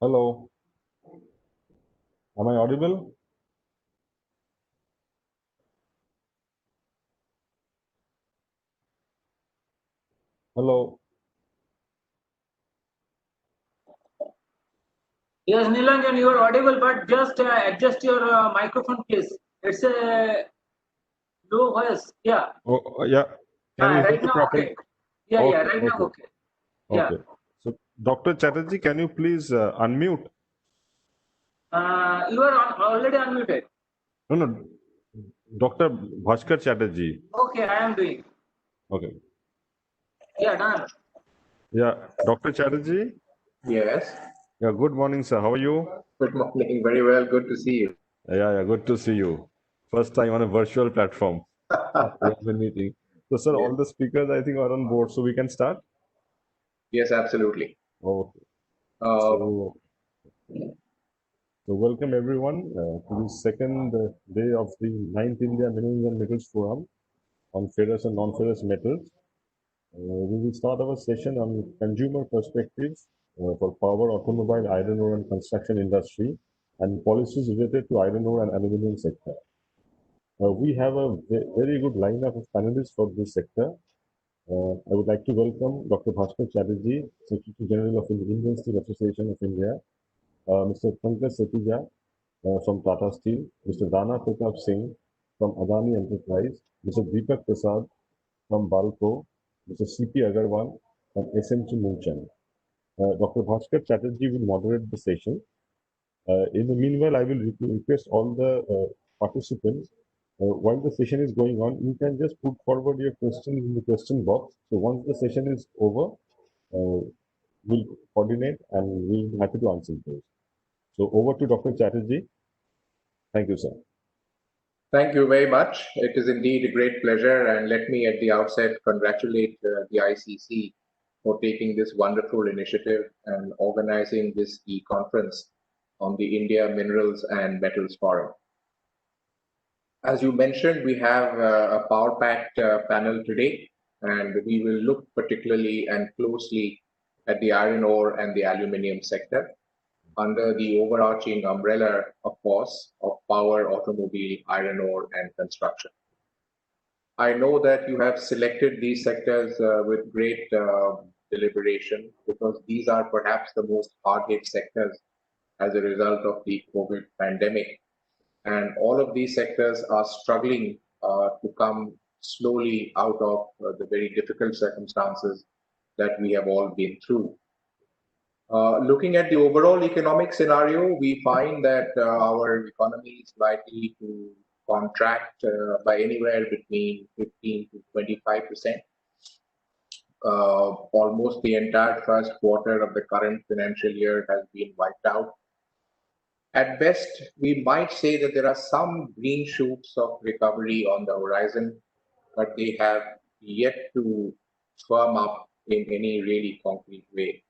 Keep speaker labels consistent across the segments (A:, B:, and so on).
A: Hello, am I audible? Hello.
B: Yes, Nilanjan, you are audible, but just adjust your microphone, please. It's a low voice. Yeah.
A: Yeah. Can you hear
B: Right
A: me
B: now,
A: properly?
B: okay. Yeah, yeah.
A: Okay,
B: Right now,
A: okay,
B: okay. Yeah.
A: okay. So, Dr. Chatterjee, can you please unmute?
B: You are already unmuted.
A: No, no, Dr. Bhaskar Chatterjee.
B: Okay, I am doing.
A: Okay.
B: Yeah, done.
A: Yeah, Dr. Chatterjee.
C: Yes.
A: Yeah, good morning, sir. How are you?
C: Good morning. Very well. Good to see you.
A: Yeah, good to see you. First time on a virtual platform. We have been meeting. So, sir,
C: Yes.
A: all the speakers I think are on board, so we can start.
C: Yes, absolutely.
A: Okay.
C: Uh,
A: So, welcome everyone to the second day of the 9th India Minerals and Metals Forum on ferrous and non-ferrous metals. We will start our session on consumer perspectives for power, automobile, iron ore and construction industry and policies related to iron ore and aluminum sector. We have a very good lineup of panelists for this sector. I would like to welcome Dr. Bhaskar Chatterjee, Secretary General of the Indian Steel Association of India, Mr. Pankaj Setija from Tata Steel, Mr. Rana Pratap Singh from Adani Enterprise, Mr. Deepak Prasad from Balco, Mr. C.P. Agarwal from SMT Moonchand. Dr. Bhaskar Chatterjee will moderate the session. In the meanwhile, I will request all the participants, while the session is going on, you can just put forward your questions in the question box. So once the session is over, we'll coordinate and we'll be happy to answer those. So over to Dr. Chatterjee. Thank you, sir.
C: Thank you very much. It is indeed a great pleasure. And let me at the outset congratulate the ICC for taking this wonderful initiative and organizing this e-conference on the India Minerals and Metals Forum. As you mentioned, we have a power-packed panel today, and we will look particularly and closely at the iron ore and the aluminium sector, under the overarching umbrella, of course, of power, automobile, iron ore, and construction. I know that you have selected these sectors with great deliberation because these are perhaps the most hard-hit sectors as a result of the COVID pandemic. And all of these sectors are struggling to come slowly out of the very difficult circumstances that we have all been through. Looking at the overall economic scenario, we find that our economy is likely to contract by anywhere between 15 to 25%. Almost the entire first quarter of the current financial year has been wiped out. At best, we might say that there are some green shoots of recovery on the horizon, but they have yet to firm up in any really concrete way.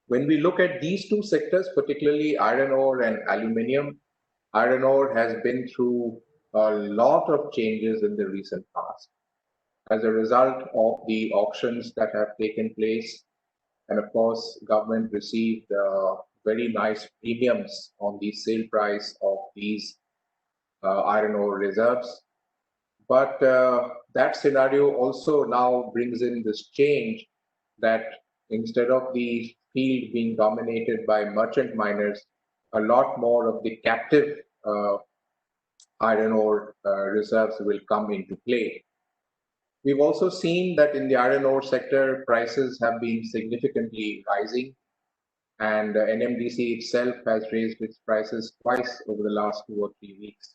C: When we look at these two sectors, particularly iron ore and aluminium, iron ore has been through a lot of changes in the recent past. As a result of the auctions that have taken place, and of course, government received very nice premiums on the sale price of these iron ore reserves. But that scenario also now brings in this change that instead of the field being dominated by merchant miners, a lot more of the captive iron ore reserves will come into play. We've also seen that in the iron ore sector, prices have been significantly rising, and NMDC itself has raised its prices twice over the last 2 or 3 weeks.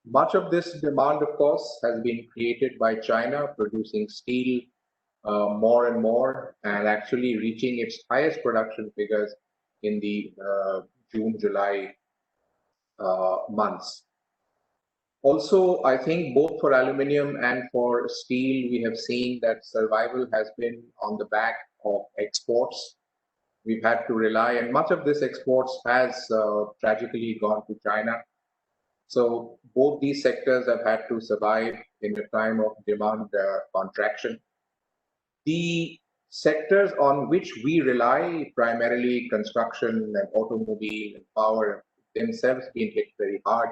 C: Much of this demand, of course, has been created by China producing steel more and more and actually reaching its highest production figures in the June-July months. Also, I think both for aluminium and for steel, we have seen that survival has been on the back of exports. We've had to rely, and much of this exports has tragically gone to China. So both these sectors have had to survive in a time of demand contraction. The sectors on which we rely, primarily construction and automobile and power, themselves been hit very hard.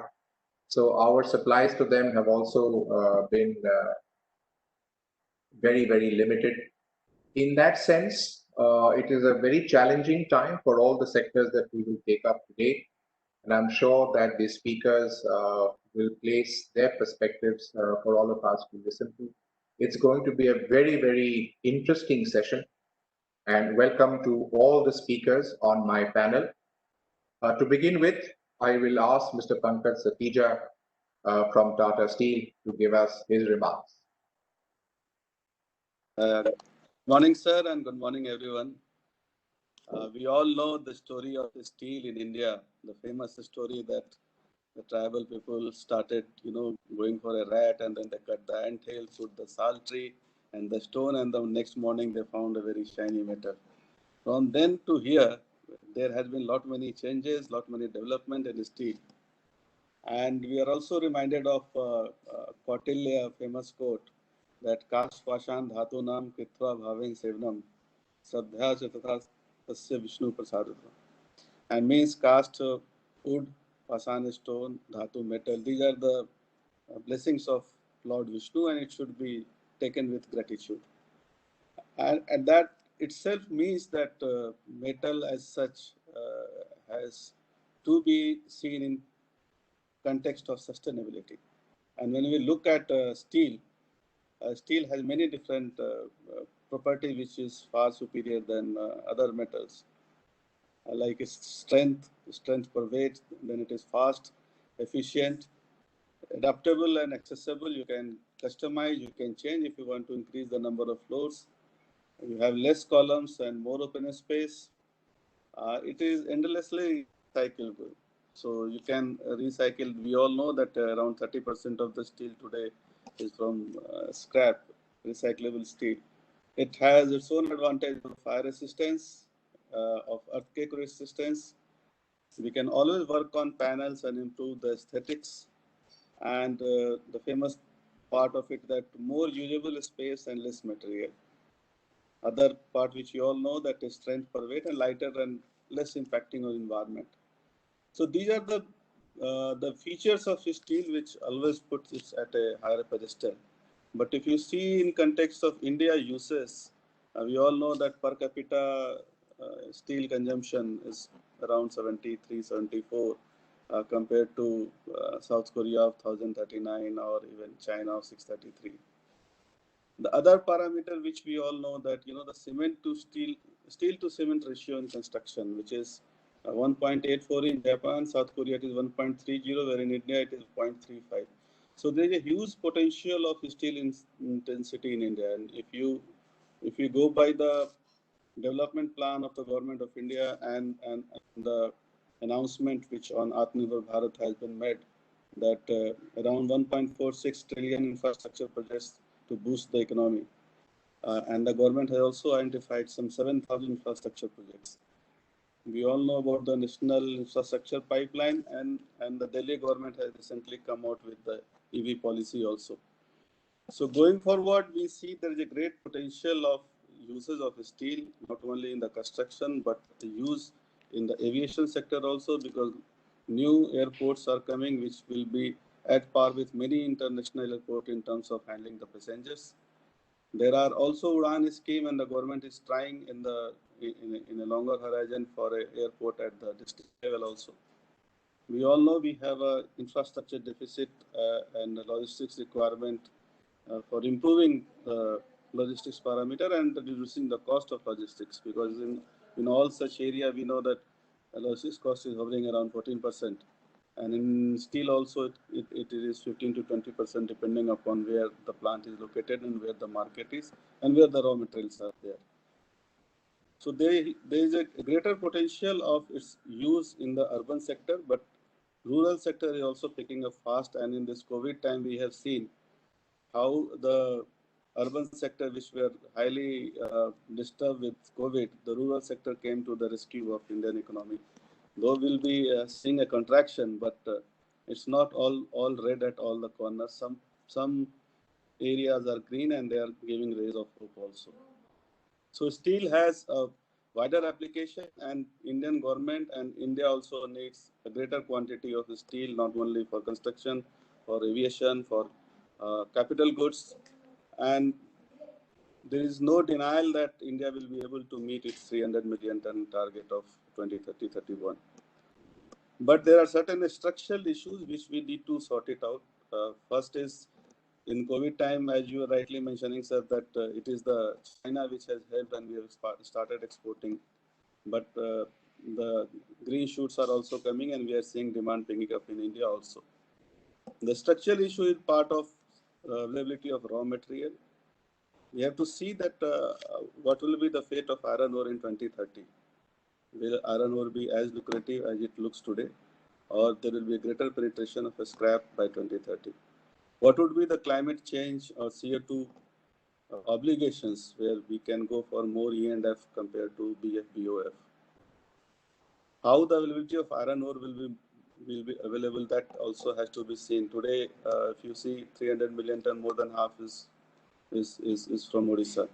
C: So our supplies to them have also been very, very limited. In that sense, it is a very challenging time for all the sectors that we will take up today. And I'm sure that the speakers will place their perspectives for all of us to listen to. It's going to be a very, very interesting session. And welcome to all the speakers on my panel. To begin with, I will ask Mr. Pankaj Satija from Tata Steel to give us his remarks.
D: Morning, sir, and good morning, everyone. We all know the story of the steel in India, the famous story that the tribal people started, going for a rat, and then they cut the anttail, shoot the salt tree and the stone, and the next morning they found a very shiny metal. From then to here, there has been lot many changes, lot many development in steel. And we are also reminded of Kautilya famous quote that Kash Pashan Dhatunam Kitva Bhavin Sevnam Sadhya Chatata Tasya Vishnu Prasadam. And means cast wood, Pashan stone, Dhatu metal. These are the blessings of Lord Vishnu, and it should be taken with gratitude. And that itself means that metal as such has to be seen in context of sustainability. And when we look at steel, steel has many different properties which is far superior than other metals. Like its strength per weight, then it is fast, efficient, adaptable and accessible. You can customize, you can change if you want to increase the number of floors. You have less columns and more open space. It is endlessly recyclable. So you can recycle. We all know that around 30% of the steel today is from scrap, recyclable steel. It has its own advantage of fire resistance, of earthquake resistance. We can always work on panels and improve the aesthetics. And the famous part of it, that more usable space and less material. Other part which you all know, that is strength per weight and lighter and less impacting on environment. So these are the features of steel which always puts it at a higher pedestal. But if you see in context of India uses, we all know that per capita steel consumption is around 73, 74 compared to South Korea of 1039 or even China of 633. The other parameter which we all know that, the cement to steel to cement ratio in construction, which is 1.84 in Japan, South Korea it is 1.30, where in India it is 0.35. So there is a huge potential of steel intensity in India. And if you go by the development plan of the government of India and the announcement which on Atmanirbhar Bharat has been made, that around 1.46 trillion infrastructure projects to boost the economy. And the government has also identified some 7,000 infrastructure projects. We all know about the National Infrastructure Pipeline, and the Delhi government has recently come out with the EV policy also. So going forward, we see there is a great potential of uses of steel, not only in the construction, but the use in the aviation sector also, because new airports are coming, which will be at par with many international airports in terms of handling the passengers. There are also Udan scheme, and the government is trying in a longer horizon for an airport at the district level also. We all know we have an infrastructure deficit and a logistics requirement for improving logistics parameter and reducing the cost of logistics, because in all such area we know that logistics cost is hovering around 14%, and in steel also it is 15 to 20% depending upon where the plant is located and where the market is and where the raw materials are there. So there is a greater potential of its use in the urban sector, but rural sector is also picking up fast. And in this COVID time, we have seen how the urban sector, which were highly disturbed with COVID, the rural sector came to the rescue of Indian economy. Though we'll be seeing a contraction, but it's not all red at all the corners. Some areas are green and they are giving rays of hope also. So steel has a wider application, and Indian government and India also needs a greater quantity of steel, not only for construction, for aviation, for capital goods. And there is no denial that India will be able to meet its 300 million ton target of 2030-31. But there are certain structural issues which we need to sort it out. First is in COVID time, as you were rightly mentioning, sir, that it is the China which has helped and we have started exporting. But the green shoots are also coming and we are seeing demand picking up in India also. The structural issue is part of availability of raw material. We have to see that what will be the fate of iron ore in 2030. Will iron ore be as lucrative as it looks today, or there will be a greater penetration of a scrap by 2030? What would be the climate change or CO2 obligations where we can go for more E&F compared to BF, BOF? How the availability of iron ore will be available, that also has to be seen. Today, if you see 300 million ton, more than half is from Odisha.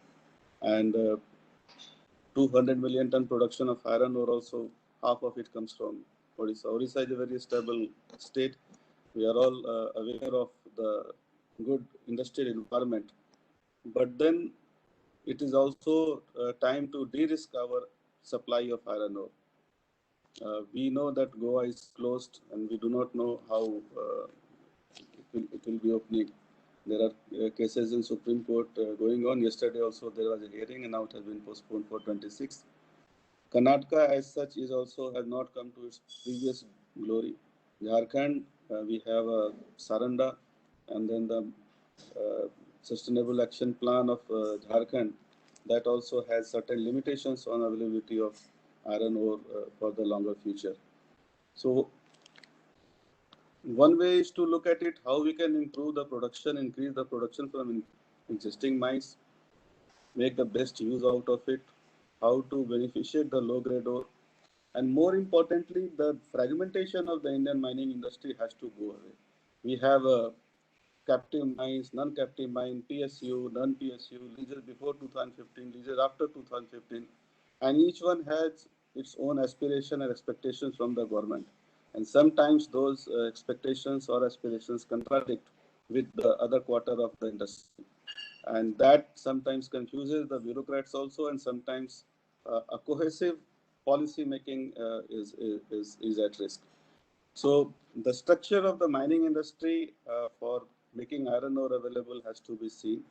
D: And 200 million ton production of iron ore also, half of it comes from Odisha. Odisha is a very stable state. We are all aware of the good industrial environment. But then it is also time to de-risk our supply of iron ore. We know that Goa is closed and we do not know how it will be opening. There are cases in Supreme Court going on. Yesterday also there was a hearing and now it has been postponed for 26. Karnataka as such is also has not come to its previous glory. Jharkhand, we have Saranda, and then the Sustainable Action Plan of Jharkhand that also has certain limitations on availability of iron ore for the longer future. So one way is to look at it, how we can improve the production, increase the production from existing mines, make the best use out of it, how to beneficiate the low-grade ore, and more importantly, the fragmentation of the Indian mining industry has to go away. We have captive mines, non-captive mine, PSU, non-PSU, leases before 2015, leases after 2015, and each one has its own aspiration and expectations from the government. And sometimes those expectations or aspirations contradict with the other quarter of the industry. And that sometimes confuses the bureaucrats also, and sometimes a cohesive policy making is at risk. So the structure of the mining industry for making iron ore available has to be seen.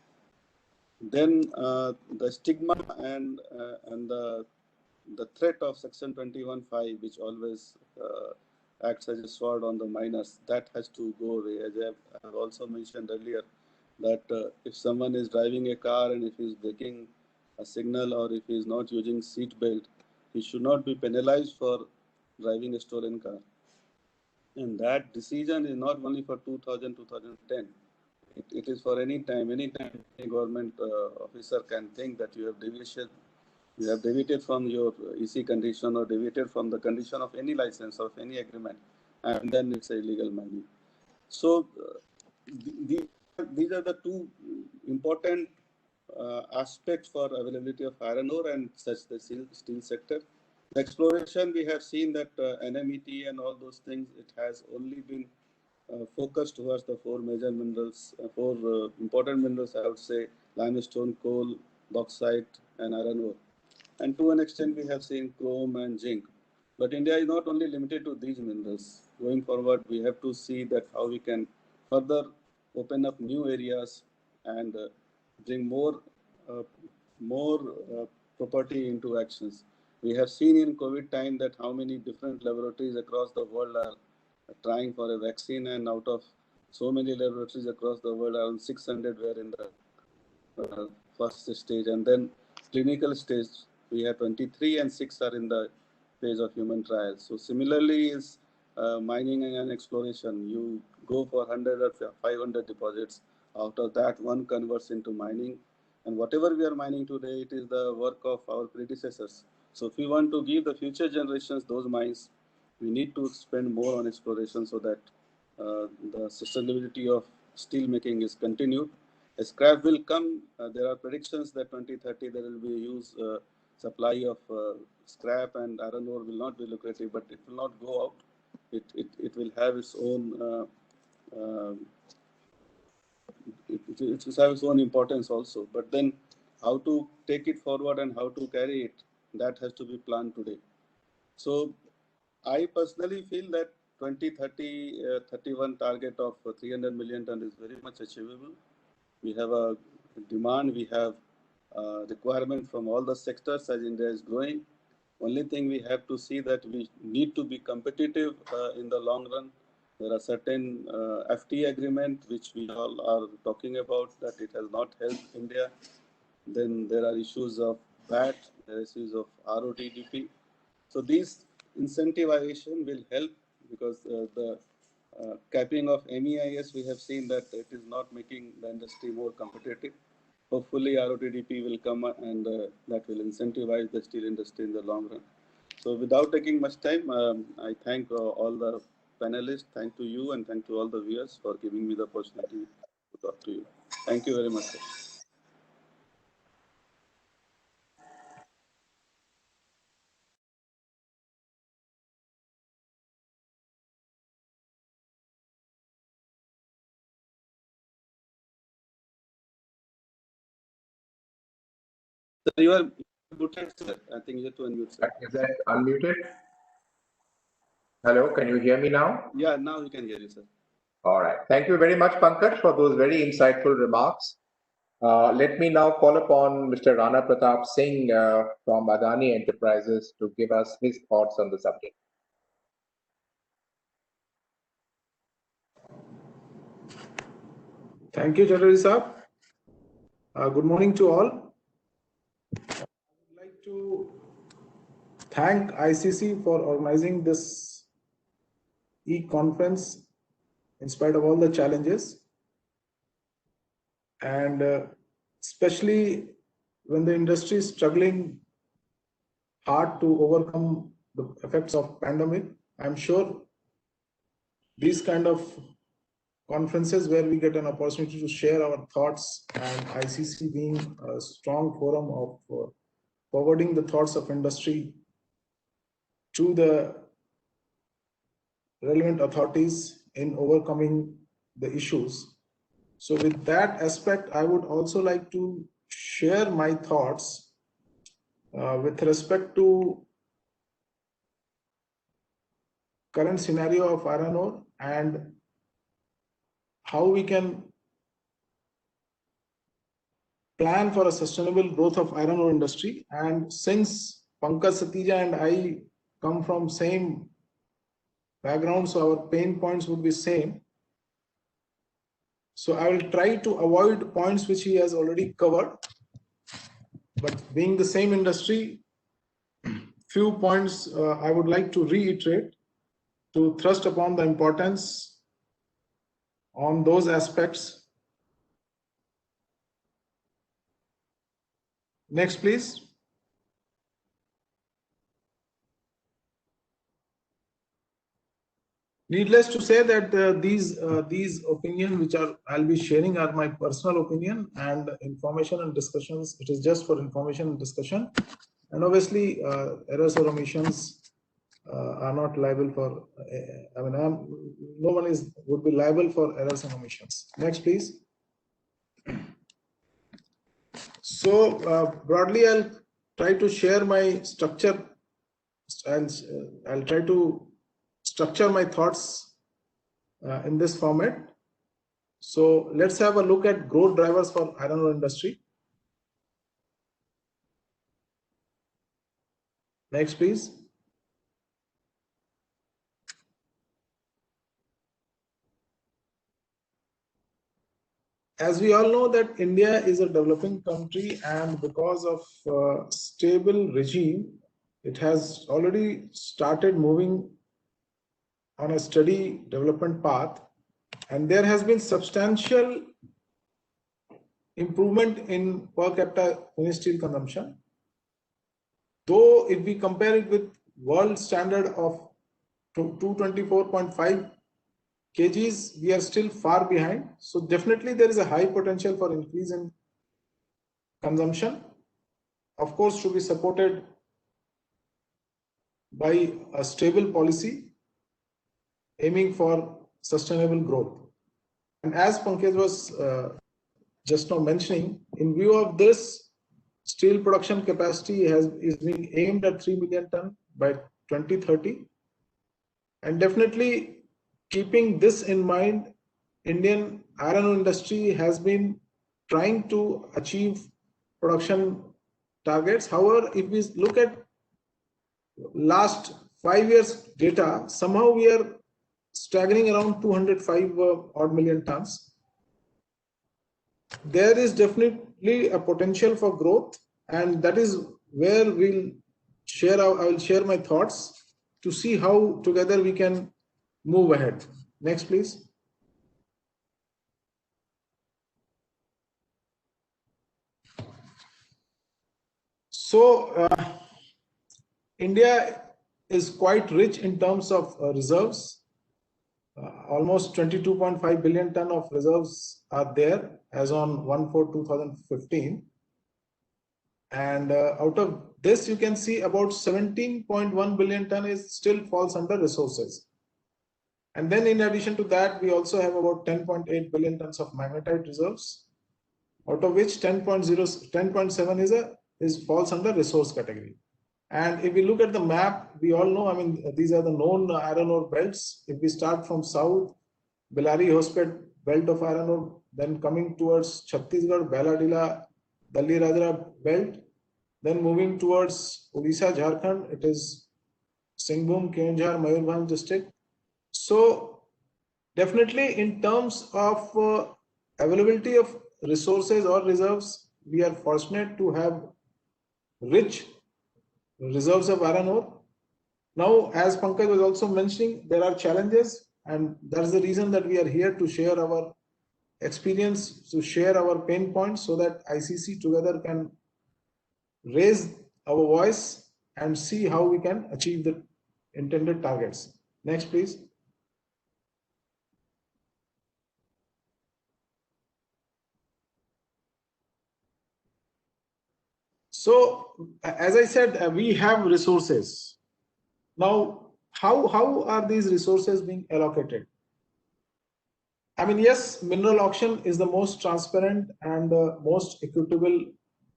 D: Then the stigma and the threat of Section 21(5), which always acts as a sword on the miners, that has to go away. As I have also mentioned earlier, that if someone is driving a car and if he is breaking a signal or if he is not using seat belt, he should not be penalized for driving a stolen car. And that decision is not only for 2000, 2010. It is for any time. Any time a government officer can think that you have deviated from your EC condition or deviated from the condition of any license or of any agreement, and then it's illegal mining. So these are the two important aspects for availability of iron ore and such the steel sector. The exploration, we have seen that NMET and all those things, it has only been focused towards the four major minerals, four important minerals, I would say: limestone, coal, bauxite, and iron ore. And to an extent, we have seen chrome and zinc. But India is not only limited to these minerals. Going forward, we have to see that how we can further open up new areas and bring more property into actions. We have seen in COVID time that how many different laboratories across the world are trying for a vaccine, and out of so many laboratories across the world, around 600 were in the first stage, and then clinical stage we have 23 and 6 are in the phase of human trials. So similarly is mining and exploration. You go for 100 or 500 deposits, out of that one converts into mining, and whatever we are mining today, it is the work of our predecessors. So if we want to give the future generations those mines, we need to spend more on exploration so that the sustainability of steel making is continued. Scrap will come. There are predictions that 2030 there will be a huge supply of scrap, and iron ore will not be lucrative, but it will not go out. It will have its own it will have its own importance also. But then how to take it forward and how to carry it, that has to be planned today. So I personally feel that 2030 31 target of 300 million ton is very much achievable. We have a demand, we have requirement from all the sectors as India is growing. Only thing we have to see that we need to be competitive in the long run. There are certain FTA agreement which we all are talking about that it has not helped India. Then there are issues of VAT, there are issues of ROTDP. So these incentivization will help because the capping of MEIS, we have seen that it is not making the industry more competitive. Hopefully ROTDP will come and that will incentivize the steel industry in the long run. So without taking much time, I thank all the panelists, thank to you and thank to all the viewers for giving me the opportunity to talk to you. Thank you very much, sir. Sir, you are muted, sir. I think you have to unmute, sir.
C: Is that unmuted? Hello, can you hear me now?
D: Yeah, now we can hear you, sir.
C: All right. Thank you very much, Pankaj, for those very insightful remarks. Let me now call upon Mr. Rana Pratap Singh from Adani Enterprises to give us his thoughts on the subject.
E: Thank you, Chaudhary Saab. Good morning to all. I would like to thank ICC for organizing this e-conference in spite of all the challenges, and especially when the industry is struggling hard to overcome the effects of pandemic. I'm sure these kind of conferences where we get an opportunity to share our thoughts, and ICC being a strong forum of forwarding the thoughts of industry to the relevant authorities in overcoming the issues. So with that aspect, I would also like to share my thoughts with respect to current scenario of iron ore and how we can plan for a sustainable growth of iron ore industry. And since Pankaj Satija and I come from same background, so our pain points would be same. So I will try to avoid points which he has already covered. But being the same industry, few points I would like to reiterate to thrust upon the importance on those aspects. Next, please. Needless to say that these opinions which I'll be sharing are my personal opinion and information and discussions. It is just for information and discussion, and obviously errors or omissions are not liable for. No one would be liable for errors and omissions. Next, please. So broadly, I'll try to share my structure. I'll try to structure my thoughts in this format. So let's have a look at growth drivers for iron ore industry. Next, please. As we all know that India is a developing country, and because of stable regime, it has already started moving on a steady development path, and there has been substantial improvement in per capita finished steel consumption. Though if we compare it with world standard of 224.5 kgs, we are still far behind. So definitely there is a high potential for increase in consumption. Of course, to be supported by a stable policy aiming for sustainable growth. And as Pankaj was just now mentioning, in view of this, steel production capacity is being aimed at 3 million ton by 2030. And definitely keeping this in mind, Indian iron ore industry has been trying to achieve production targets. However, if we look at last 5 years data, somehow we are staggering around 205 odd million tons. There is definitely a potential for growth, and that is where I will share my thoughts to see how together we can move ahead. Next, please. So, India is quite rich in terms of reserves. Almost 22.5 billion ton of reserves are there as on 1/4/2015. And out of this, you can see about 17.1 billion ton is still falls under resources. And then in addition to that, we also have about 10.8 billion tons of magnetite reserves, out of which 10.7 is falls under resource category. And if we look at the map, we all know, I mean, these are the known iron ore belts. If we start from south, Bellary-Hospet belt of iron ore, then coming towards Chhattisgarh, Bailadila, Dalli-Rajra belt, then moving towards Odisha, Jharkhand, it is Singhbhum, Keonjhar, Mayurbhanj district. So definitely in terms of availability of resources or reserves, we are fortunate to have rich reserves of iron ore. Now, as Pankaj was also mentioning, there are challenges, and that's the reason that we are here to share our experience, to share our pain points, so that ICC together can raise our voice and see how we can achieve the intended targets. Next, please. So, as I said, we have resources. Now, how are these resources being allocated? I mean, yes, mineral auction is the most transparent and the most equitable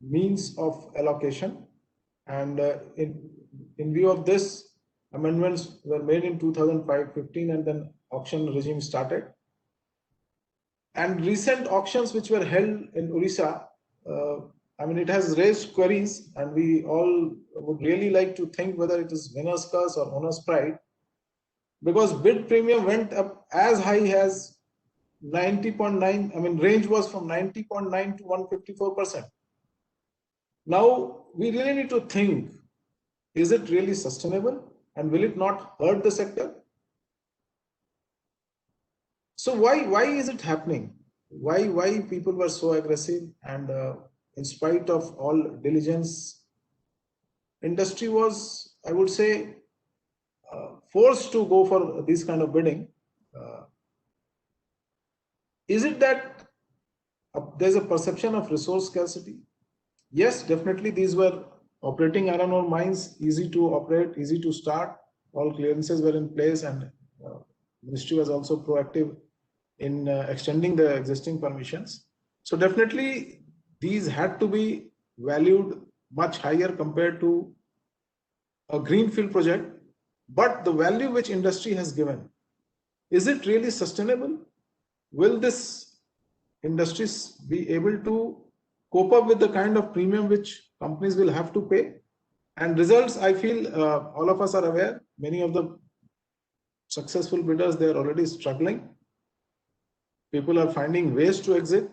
E: means of allocation. And in view of this, amendments were made in 2015, and then auction regime started. And recent auctions which were held in Odisha, I mean, it has raised queries, and we all would really like to think whether it is winner's curse or owner's pride, because bid premium went up as high as 90.9. I mean, range was from 90.9 to 154%. Now, we really need to think, is it really sustainable, and will it not hurt the sector? So why is it happening? Why people were so aggressive, and in spite of all diligence, industry was, I would say, forced to go for this kind of bidding. Is it that there's a perception of resource scarcity? Yes, definitely these were operating iron ore mines, easy to operate, easy to start. All clearances were in place, and ministry was also proactive in extending the existing permissions. So definitely these had to be valued much higher compared to a greenfield project. But the value which industry has given, is it really sustainable? Will this industries be able to cope up with the kind of premium which companies will have to pay? And results, I feel all of us are aware, many of the successful bidders, they are already struggling. People are finding ways to exit.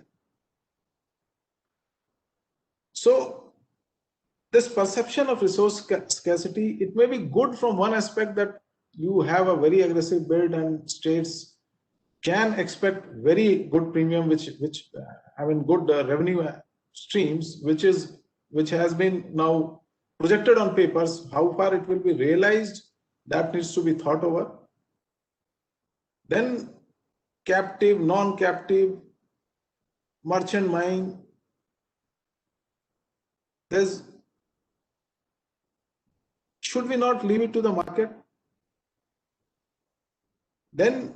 E: So this perception of resource scarcity, it may be good from one aspect, that you have a very aggressive bid and states can expect very good premium, which I mean good revenue streams, which has been now projected on papers. How far it will be realized, that needs to be thought over. Then captive, non-captive, merchant mine. Should we not leave it to the market? Then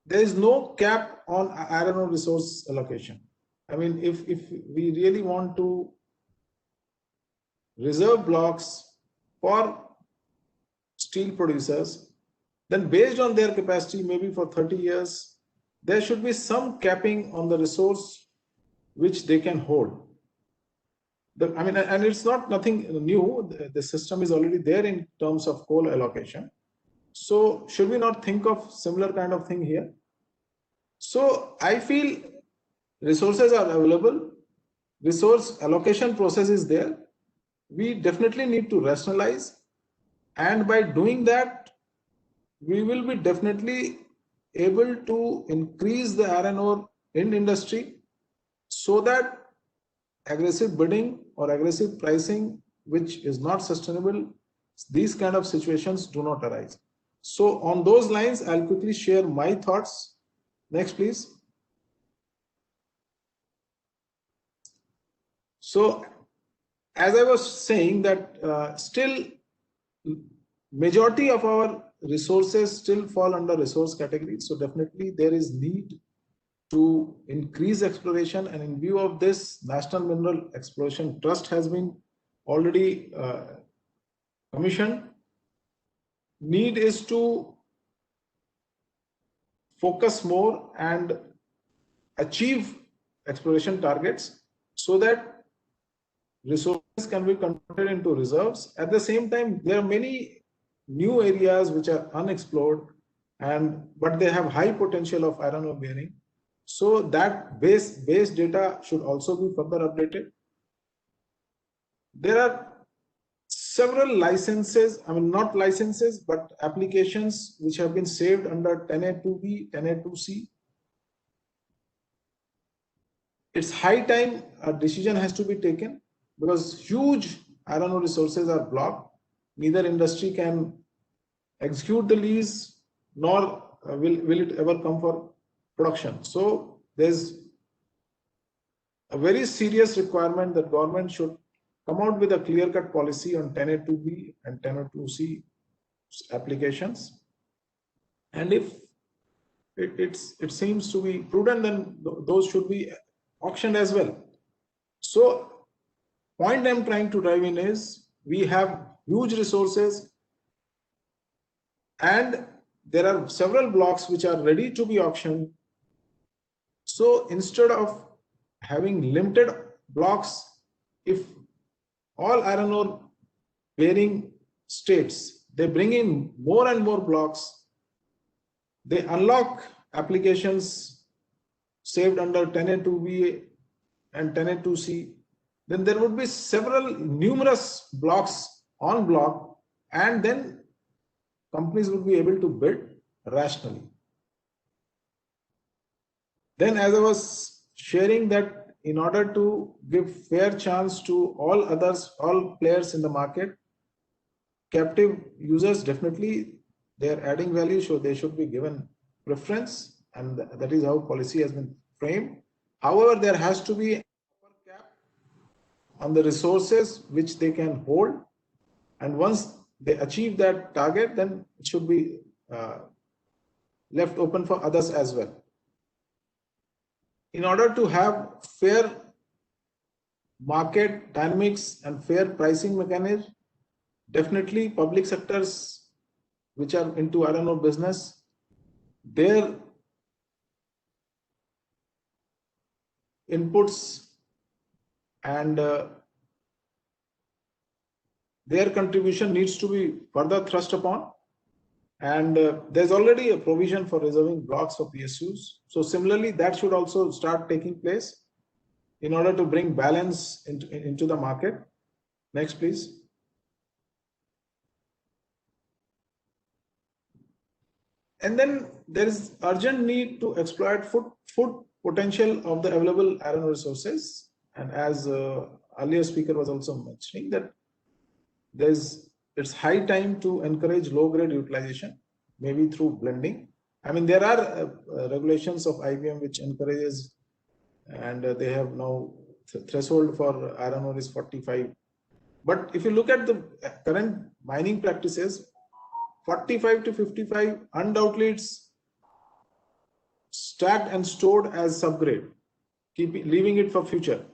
E: there is no cap on iron ore resource allocation. I mean, if we really want to reserve blocks for steel producers, then based on their capacity, maybe for 30 years, there should be some capping on the resource which they can hold. I mean, and it's not nothing new. The system is already there in terms of coal allocation. So should we not think of similar kind of thing here? So I feel resources are available. Resource allocation process is there. We definitely need to rationalize. And by doing that, we will be definitely able to increase the iron ore in industry so that aggressive bidding or aggressive pricing, which is not sustainable, these kind of situations do not arise. So on those lines, I'll quickly share my thoughts. Next, please. So as I was saying that still majority of our resources still fall under resource category. So definitely there is need to increase exploration, and in view of this, National Mineral Exploration Trust has been already commissioned. Need is to focus more and achieve exploration targets so that resources can be converted into reserves. At the same time, there are many new areas which are unexplored, but they have high potential of iron ore bearing. So that base data should also be further updated. There are several licenses, I mean not licenses, but applications which have been saved under 10A2B, 10A2C. It's high time a decision has to be taken because huge iron ore resources are blocked. Neither industry can execute the lease, nor will it ever come for production. So there's a very serious requirement that government should come out with a clear-cut policy on 10A2B and 10A2C applications. And if it seems to be prudent, then those should be auctioned as well. So point I'm trying to drive in is we have huge resources and there are several blocks which are ready to be auctioned. So instead of having limited blocks, if all iron ore bearing states, they bring in more and more blocks, they unlock applications saved under 10A2B and 10A2C, then there would be numerous blocks on block, and then companies would be able to bid rationally. Then as I was sharing that in order to give fair chance to all players in the market, captive users definitely they're adding value, so they should be given preference, and that is how policy has been framed. However, there has to be a cap on the resources which they can hold, and once they achieve that target, then it should be left open for others as well. In order to have fair market dynamics and fair pricing mechanism, definitely public sectors which are into iron ore business, their inputs and their contribution needs to be further thrust upon. And there's already a provision for reserving blocks for PSUs. So similarly, that should also start taking place in order to bring balance into the market. Next, please. And then there is urgent need to exploit full potential of the available iron ore resources. And as earlier speaker was also mentioning that it's high time to encourage low grade utilization, maybe through blending. I mean, there are regulations of IBM which encourages, and they have now threshold for iron ore is 45. But if you look at the current mining practices, 45 to 55, undoubtedly it's stacked and stored as subgrade, leaving it for future.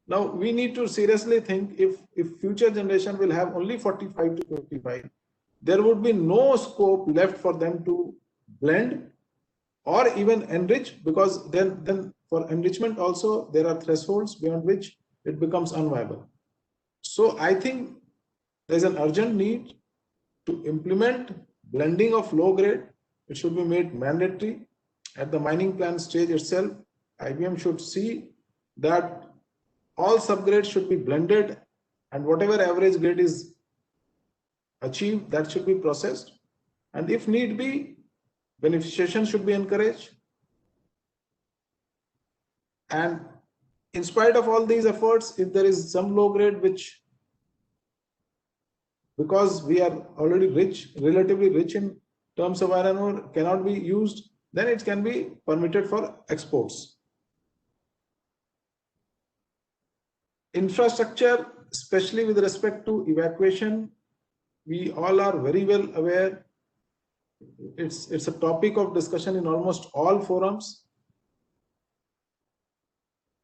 E: Now we need to seriously think if future generation will have only 45 to 55, there would be no scope left for them to blend or even enrich, because then for enrichment also there are thresholds beyond which it becomes unviable. So I think there's an urgent need to implement blending of low grade. It should be made mandatory at the mining plan stage itself. IBM should see that all subgrades should be blended, and whatever average grade is achieved, that should be processed. And if need be, beneficiation should be encouraged. And in spite of all these efforts, if there is some low grade which, because we are already rich, relatively rich in terms of iron ore, cannot be used, then it can be permitted for exports. Infrastructure, especially with respect to evacuation, we all are very well aware. It's a topic of discussion in almost all forums.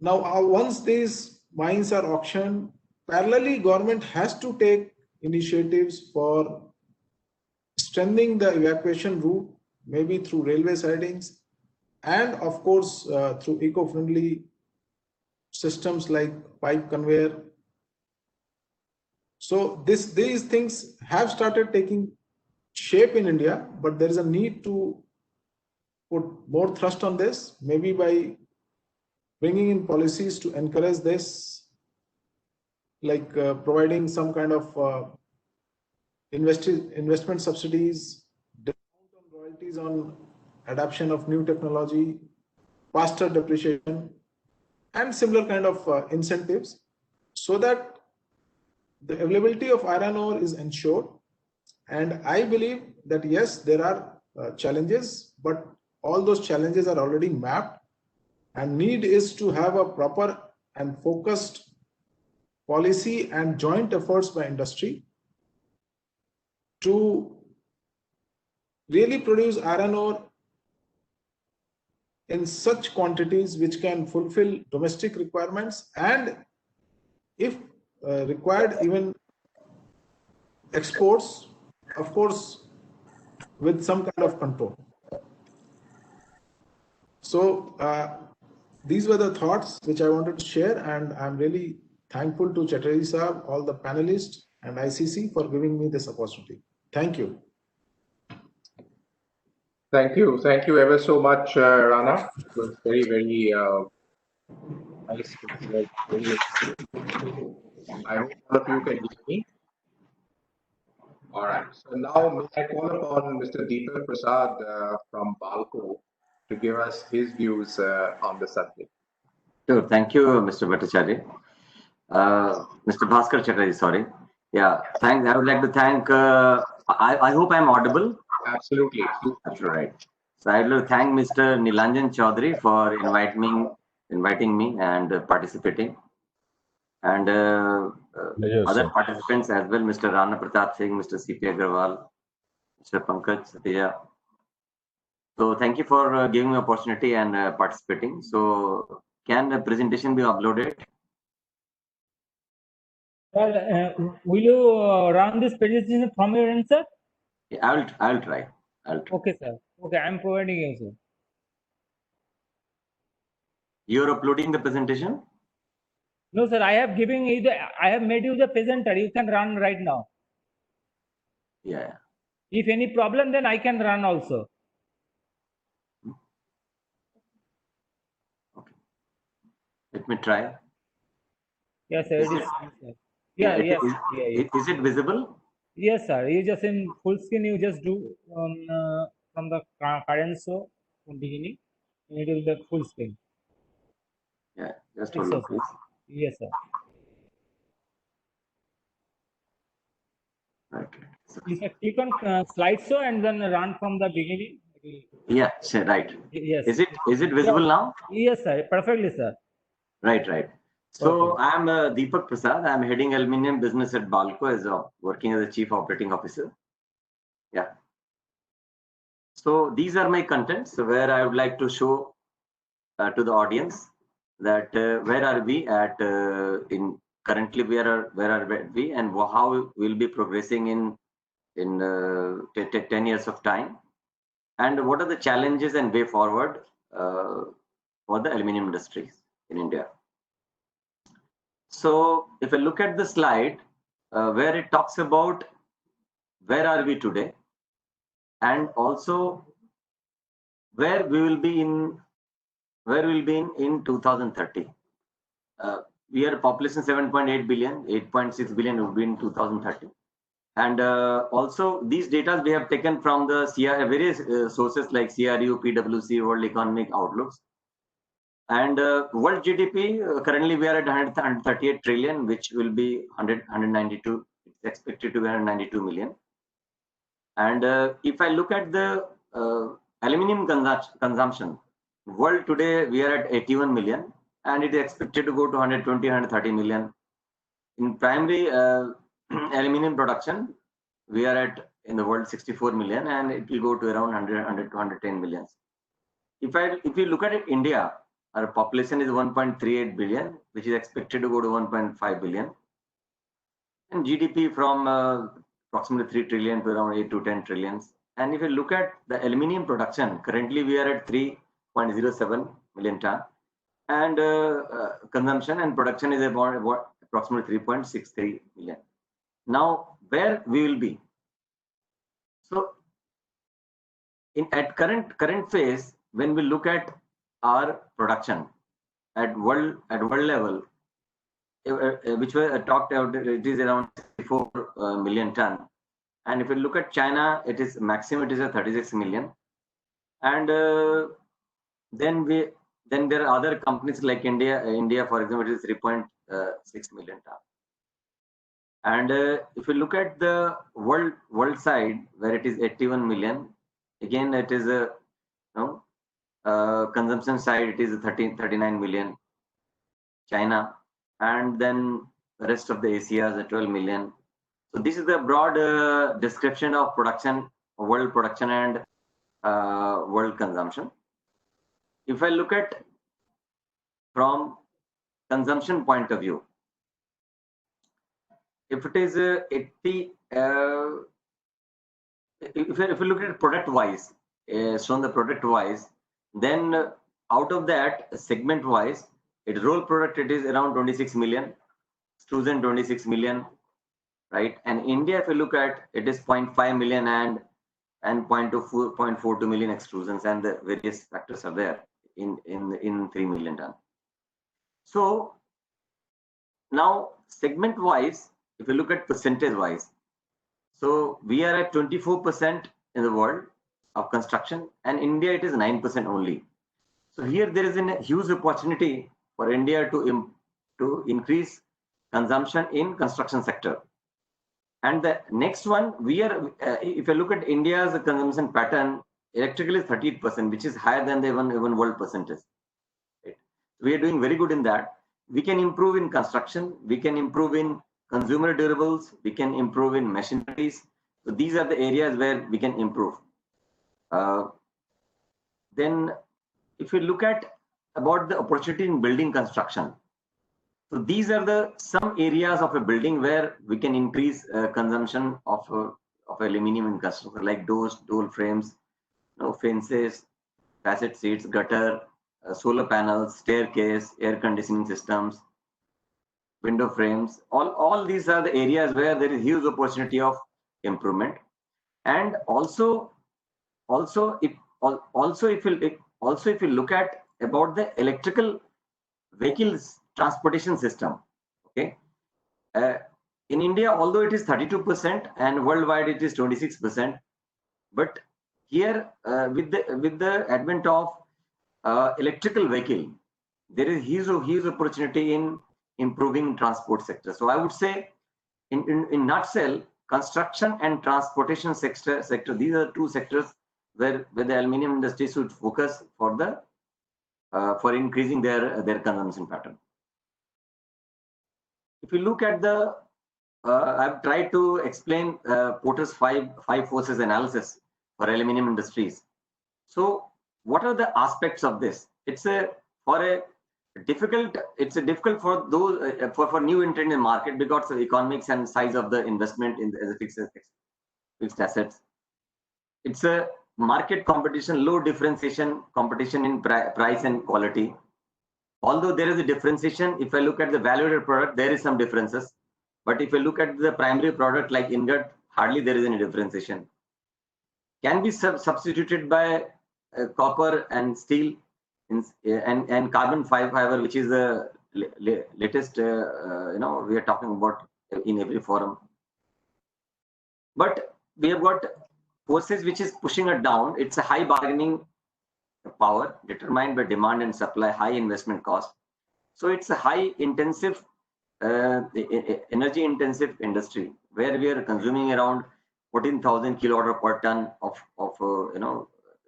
E: Now, once these mines are auctioned, parallelly government has to take initiatives for strengthening the evacuation route, maybe through railway sidings, and of course through eco-friendly systems like pipe conveyor. So these things have started taking shape in India, but there is a need to put more thrust on this, maybe by bringing in policies to encourage this, like providing some kind of investment subsidies, discount on royalties on adoption of new technology, faster depreciation, and similar kind of incentives, so that the availability of iron ore is ensured. And I believe that yes, there are challenges, but all those challenges are already mapped, and need is to have a proper and focused policy and joint efforts by industry to really produce iron ore in such quantities which can fulfill domestic requirements, and if required, even exports, of course, with some kind of control. So these were the thoughts which I wanted to share, and I'm really thankful to Chatterjee Saab, all the panelists, and ICC for giving me this opportunity. Thank you.
C: Thank you. Thank you ever so much, Rana. It was very, very nice. I hope all of you can hear me. All right. So now may I call upon Mr. Deepak Prasad from Balco to give us his views on the subject.
F: Sure. Thank you, Mr. Bhattacharya. Mr. Bhaskar Chatterjee, sorry. Yeah, thanks. I would like to thank, I hope I'm audible.
C: Absolutely.
F: That's right. So I'd like to thank Mr. Nilanjan Chaudhary for inviting me and participating. And
A: Yes,
F: other
A: sir.
F: participants as well, Mr. Rana Pratap Singh, Mr. C.P. Agarwal, Mr. Pankaj Satya. So thank you for giving me opportunity and participating. So can the presentation be uploaded?
B: Well, will you run this presentation from your end, sir?
F: Yeah, I'll try.
B: Okay, sir. Okay, I'm providing you, sir.
F: You're uploading the presentation?
B: No, sir. I have made you the presenter. You can run right now.
F: Yeah.
B: If any problem, then I can run also.
F: Okay. Let me try.
B: Yes, sir.
F: Is
B: It
F: it-
B: is. Sir. Yeah, yes.
F: Is it visible?
B: Yes, sir. You just in full screen. You just do from the current show from beginning. It will be full screen.
F: Yeah. Just
B: Yes,
F: hold
B: sir.
F: on, please.
B: Yes, sir.
F: Okay. So,
B: You can click on slideshow and then run from the beginning.
F: Yeah, sure, right.
G: Yes.
F: Is it visible now?
G: Yes, sir. Perfectly, sir.
F: Right, right. So I'm Deepak Prasad. I'm heading aluminum business at Balco working as a chief operating officer. Yeah. So these are my contents where I would like to show to the audience that where are we at in currently where are we and how we'll be progressing in 10 years of time, and what are the challenges and way forward for the aluminum industries in India. So if I look at the slide where it talks about where are we today and also where we will be in 2030. We are a population 7.8 billion, 8.6 billion will be in 2030. And also these data we have taken from the various sources like CRU, PwC, World Economic Outlooks. And world GDP, currently we are at 138 trillion, which will be 192, it's expected to be 192 million. And if I look at the aluminum consumption, world today we are at 81 million, and it is expected to go to 120, 130 million. In primary aluminum production, we are at in the world 64 million, and it will go to around 100 to 110 million. If you look at it, India, our population is 1.38 billion, which is expected to go to 1.5 billion, and GDP from approximately 3 trillion to around 8 to 10 trillions. And if you look at the aluminum production, currently we are at 3.07 million ton, and consumption and production is about approximately 3.63 million. Now, where we will be? So, at current phase, when we look at our production at world level, which were talked about, it is around 64 million ton. And if you look at China, it is maximum, it is a 36 million. And then there are other companies like India, for example, it is 3.6 million ton. And if you look at the world side, where it is 81 million, again it is a consumption side, it is 39 million. China, and then the rest of the Asia is 12 million. So this is the broad description of production, world production and world consumption. If I look at from consumption point of view, if it is 80, if you look at product wise, shown the product wise, then out of that segment wise, roll product, it is around 26 million, extrusion 26 million, right? And India, if you look at, it is 0.5 million and 0.42 million extrusions, and the various factors are there in 3 million ton. So now segment wise, if you look at percentage wise, so we are at 24% in the world of construction, and India it is 9% only. So here there is a huge opportunity for India to increase consumption in construction sector. And the next one, we are if you look at India's consumption pattern, electrical is 38%, which is higher than the even world percentage. Right? We are doing very good in that. We can improve in construction, we can improve in consumer durables, we can improve in machineries. So these are the areas where we can improve. Then if you look at about the opportunity in building construction, so these are some areas of a building where we can increase consumption of aluminum in construction, like doors, door frames, fences, facade seats, gutter, solar panels, staircase, air conditioning systems, window frames. All these are the areas where there is huge opportunity of improvement. And also if you look at about the electrical vehicles transportation system, okay, in India, although it is 32% and worldwide it is 26%, but here with the advent of electrical vehicle, there is huge opportunity in improving transport sector. So I would say, in nutshell, construction and transportation sector, these are two sectors where the aluminium industry should focus for the for increasing their consumption pattern. If you look at the I've tried to explain Porter's five forces analysis for aluminium industries. So what are the aspects of this? It's a difficult for those for new entrant in the market because of the economics and size of the investment in the fixed assets. It's a market competition, low differentiation competition in price and quality. Although there is a differentiation, if I look at the value-added product, there is some differences. But if you look at the primary product like ingot, hardly there is any differentiation. Can be substituted by copper and steel and carbon fiber, which is the latest, we are talking about in every forum. But we have got forces which is pushing it down. It's a high bargaining power determined by demand and supply, high investment cost. So it's a high intensive, energy intensive industry where we are consuming around 14,000 kilowatt per ton of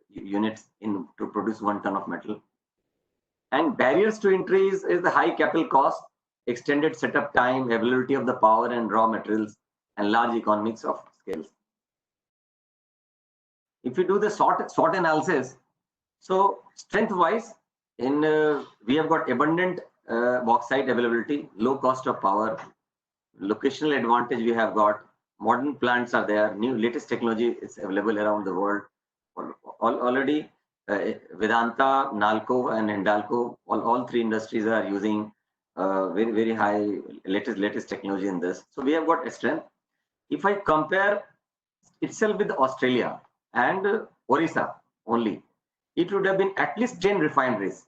F: units to produce 1 ton of metal. And barriers to entry is the high capital cost, extended setup time, availability of the power and raw materials, and large economies of scale. If you do the SWOT analysis, so strength-wise, we have got abundant bauxite availability, low cost of power, locational advantage we have got, modern plants are there, new latest technology is available around the world. Already Vedanta, Nalco and Hindalco, all three industries are using very high latest technology in this. So we have got a strength. If I compare itself with Australia and Orissa only, it would have been at least 10 refineries.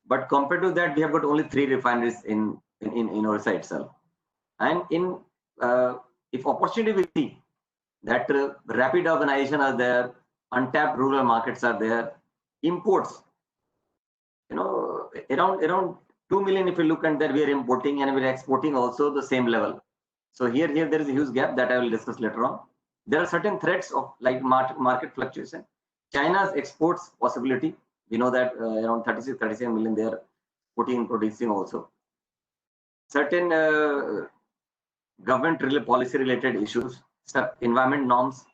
F: But compared to that, we have got only 3 refineries in Orissa itself. And if opportunity we see that rapid urbanization are there, untapped rural markets are there, imports, around 2 million if you look at that, we are importing and we are exporting also the same level. So here there is a huge gap that I will discuss later on. There are certain threats of like market fluctuation. China's exports possibility, we know that around 37 million they are producing also. Certain government policy related issues, environment norms.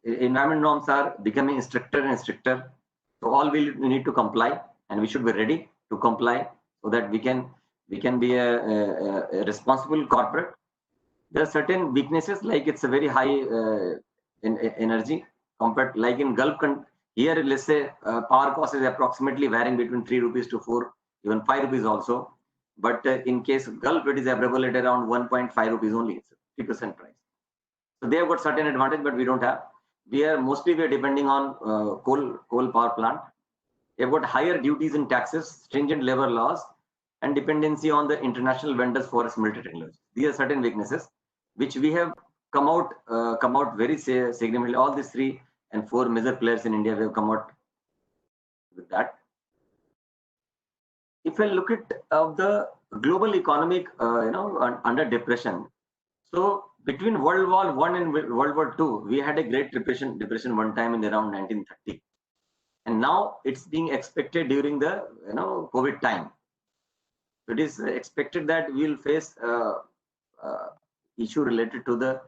F: Environment norms are becoming stricter and stricter. So all we need to comply, and we should be ready to comply so that we can be a responsible corporate. There are certain weaknesses, like it's a very high energy compared, like in Gulf here, let's say power cost is approximately varying between 3 rupees to 4, even 5 rupees also. But in case of Gulf, it is available at around 1.5 rupees only, it's 3% price. So they have got certain advantage, but we don't have. We are depending on coal power plant. We have got higher duties and taxes, stringent labor laws, and dependency on the international vendors for military technology. These are certain weaknesses which we have come out very significantly. All these 3 and 4 major players in India, we have come out with that. If I look at the global economic, under depression. So between World War I and World War II, we had a great depression one time in around 1930, and now it's being expected during the COVID time. It is expected that we will face issue related to the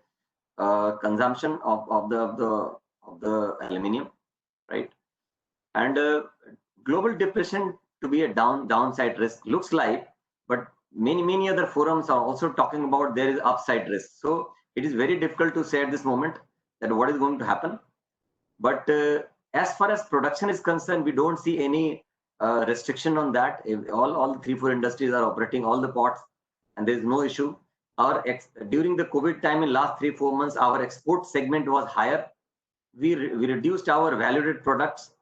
F: consumption of the aluminium, right? And global depression to be a downside risk looks like, but many other forums are also talking about there is upside risk. So it is very difficult to say at this moment that what is going to happen. But as far as production is concerned, we don't see any restriction on that. All the 3-4 industries are operating all the ports, and there is no issue. During the COVID time in last 3-4 months, our export segment was higher. We reduced our valued products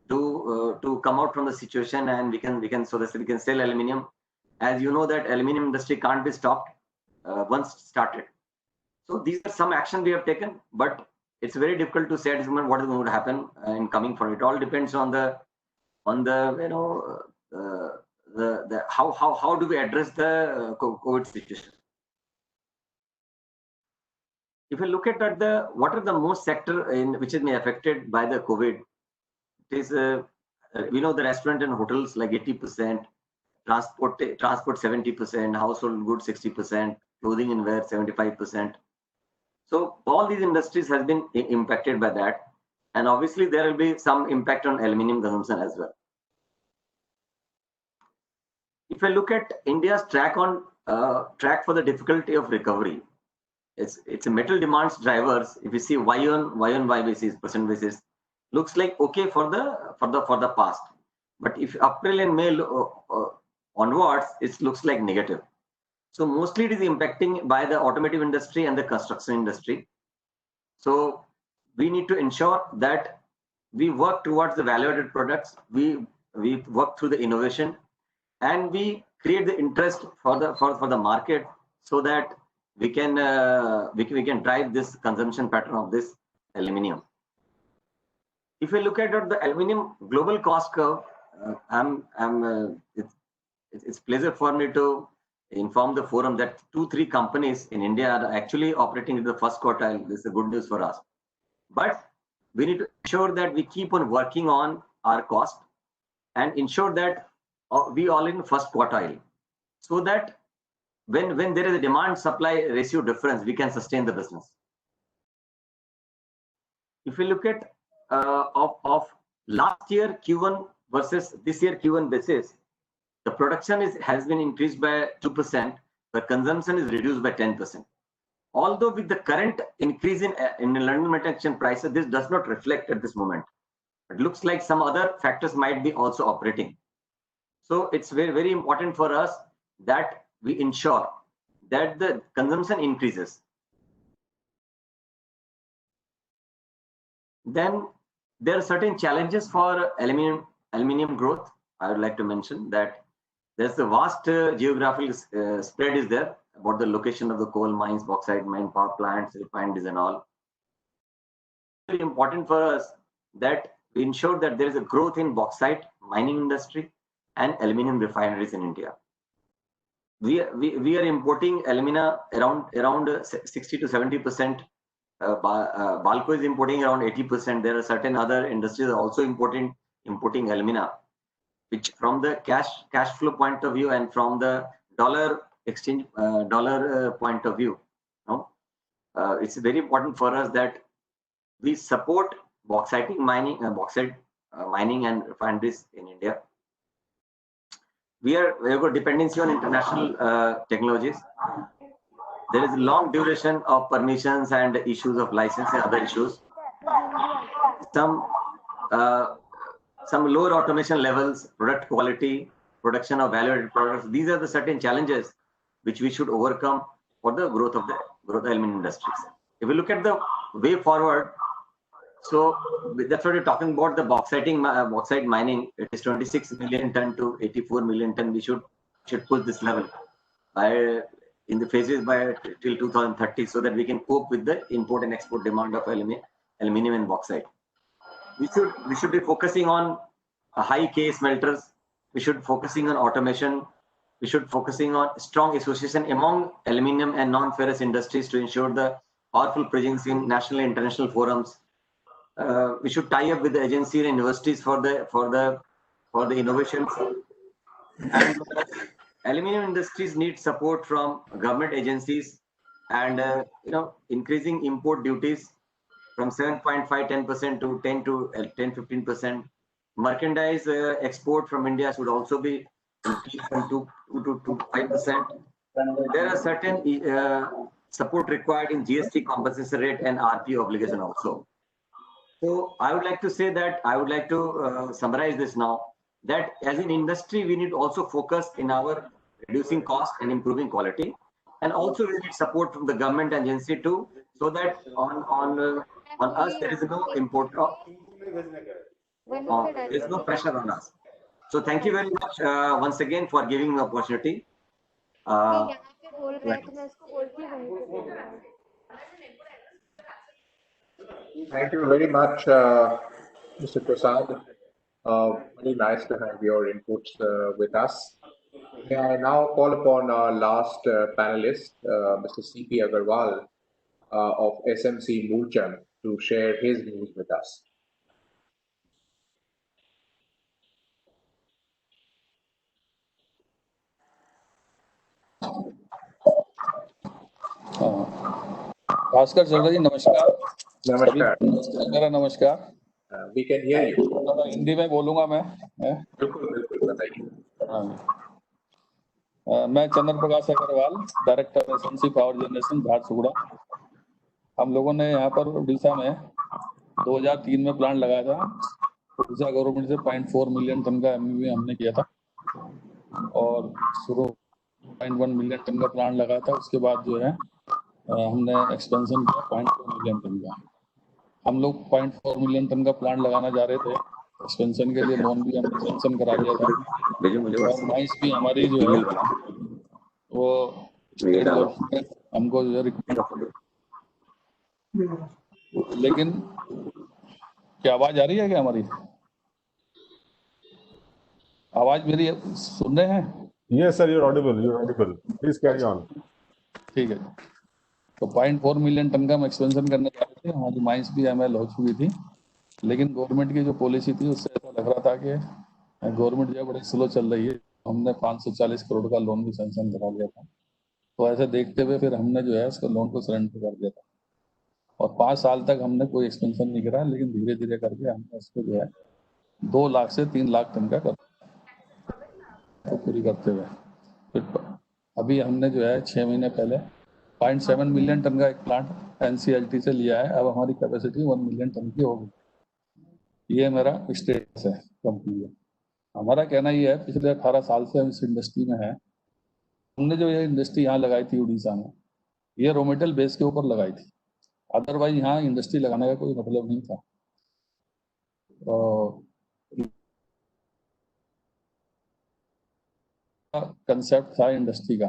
F: to come out from the situation, and we can sell aluminium. As you know that aluminium industry can't be stopped once started. So these are some action we have taken, but it's very difficult to say at this moment what is going to happen in coming from it. All depends on the how do we address the COVID situation. If you look at what are the most sector in which has been affected by the COVID, it is we know the restaurant and hotels like 80%, transport 70%, household goods 60%, clothing and wear 75%. So all these industries has been impacted by that, and obviously there will be some impact on aluminium consumption as well. If I look at India's track for the difficulty of recovery, it's a metal demands drivers. If you see Y on Y basis, percent basis, looks like okay for the past, but if April and May onwards, it looks like negative. So mostly it is impacting by the automotive industry and the construction industry. So we need to ensure that we work towards the value-added products. We work through the innovation, and we create the interest for the market, so that we can drive this consumption pattern of this aluminium. If we look at the aluminium global cost curve, it's pleasure for me to inform the forum that 2-3 companies in India are actually operating in the first quartile. This is good news for us. But we need to ensure that we keep on working on our cost and ensure that we all in first quartile, so that when there is a demand supply ratio difference, we can sustain the business. If we look at of last year Q1 versus this year Q1 basis, the production has been increased by 2%, but consumption is reduced by 10%. Although with the current increase in London Metal Exchange prices, this does not reflect at this moment. It looks like some other factors might be also operating. So it's very, very important for us that we ensure that the consumption increases. Then there are certain challenges for aluminium growth. I would like to mention that there's a vast geographical spread is there about the location of the coal mines, bauxite mine, power plants, refineries and all. Very important for us that we ensure that there is a growth in bauxite mining industry and aluminium refineries in India. We are importing alumina around 60 to 70%. Balco is importing around 80%. There are certain other industries also importing alumina, which from the cash flow point of view and from the dollar exchange point of view, it's very important for us that we support bauxite mining and refineries in India. We have got dependency on international technologies. There is a long duration of permissions and issues of license and other issues. Some lower automation levels, product quality, production of value-added products. These are the certain challenges which we should overcome for the growth of the aluminium industries. If we look at the way forward, so that's what we're talking about, the bauxite mining. It is 26 million ton to 84 million ton. We should push this level in the phases by till 2030, so that we can cope with the import and export demand of aluminium and bauxite. We should be focusing on high K smelters. We should focusing on automation. We should focusing on strong association among aluminium and non-ferrous industries to ensure the powerful presence in national and international forums. We should tie up with the agencies and universities for the innovations. And aluminium industries need support from government agencies, and increasing import duties from 7.5-10% to 10-15%. Merchandise export from India should also be increased from 2 to 5%. There are certain support required in GST compensation rate and RP obligation also. So I would like to say that I would like to summarize this now, that as an industry, we need also focus in our reducing cost and improving quality. And also we need support from the government agency too, so that on us there is no import, there is no pressure on us. So thank you very much once again for giving me the opportunity.
C: Thank you very much, Mr. Prasad. Very nice to have your inputs with us. May I now call upon our last panelist, Mr. C.P. Agarwal, of SMC Moolchand to share his views with us.
G: Bhaskar चल रही, नमस्कार।
C: नमस्कार।
G: मेरा नमस्कार।
C: We can hear you.
G: Hindi में बोलूंगा मैं।
C: बिल्कुल बिल्कुल बताइए।
G: मैं Chandra Prakash Agrawal, director SMC power generation Jharsuguda. हम लोगों ने यहाँ पर उड़ीसा में 2003 में प्लांट लगाया था। उड़ीसा गवर्नमेंट से 0.4 मिलियन टन का एमयूवी हमने किया था और शुरू 0.1 मिलियन टन का प्लांट लगाया था। उसके बाद जो है हमने एक्सपेंशन किया 0.4 मिलियन टन का। हम लोग 0.4 मिलियन टन का प्लांट लगाना जा रहे थे। एक्सपेंशन के लिए लोन भी हमने सैंक्शन करा दिया था और माइंस भी हमारी जो है वो हमको जो है, लेकिन क्या आवाज आ रही है क्या? हमारी आवाज मेरी सुन रहे हैं?
A: Yes, sir, you're audible. You're audible. Please carry on.
G: ठीक है। तो 0.4 मिलियन टन का हम एक्सपेंशन करने जा रहे थे। हमारी माइंस भी एमएल हो चुकी थी, लेकिन गवर्नमेंट की जो पॉलिसी थी उससे ऐसा लग रहा था कि गवर्नमेंट जो है बड़ी स्लो चल रही है। हमने 540 करोड़ का लोन भी सैंक्शन करा दिया था। तो ऐसे देखते हुए फिर हमने जो है उसको लोन को सरेंडर कर दिया था और 5 साल तक हमने कोई एक्सपेंशन नहीं करा, लेकिन धीरे धीरे करके हमने उसको जो है 2 लाख से 3 लाख टन का तो पूरी करते हुए फिर अभी हमने जो है 6 महीने पहले 0.7 मिलियन टन का एक प्लांट एनसीएलटी से लिया है। अब हमारी कैपेसिटी 1 मिलियन टन की होगी। ये मेरा स्टेटस है कंपनी का। हमारा कहना ये है, पिछले 18 साल से हम इस इंडस्ट्री में है। हमने जो ये इंडस्ट्री यहाँ लगाई थी उड़ीसा में, ये रॉ मटेरियल बेस के ऊपर लगाई थी। अदरवाइज यहाँ इंडस्ट्री लगाने का कोई मतलब नहीं था। कंसेप्ट था इंडस्ट्री का,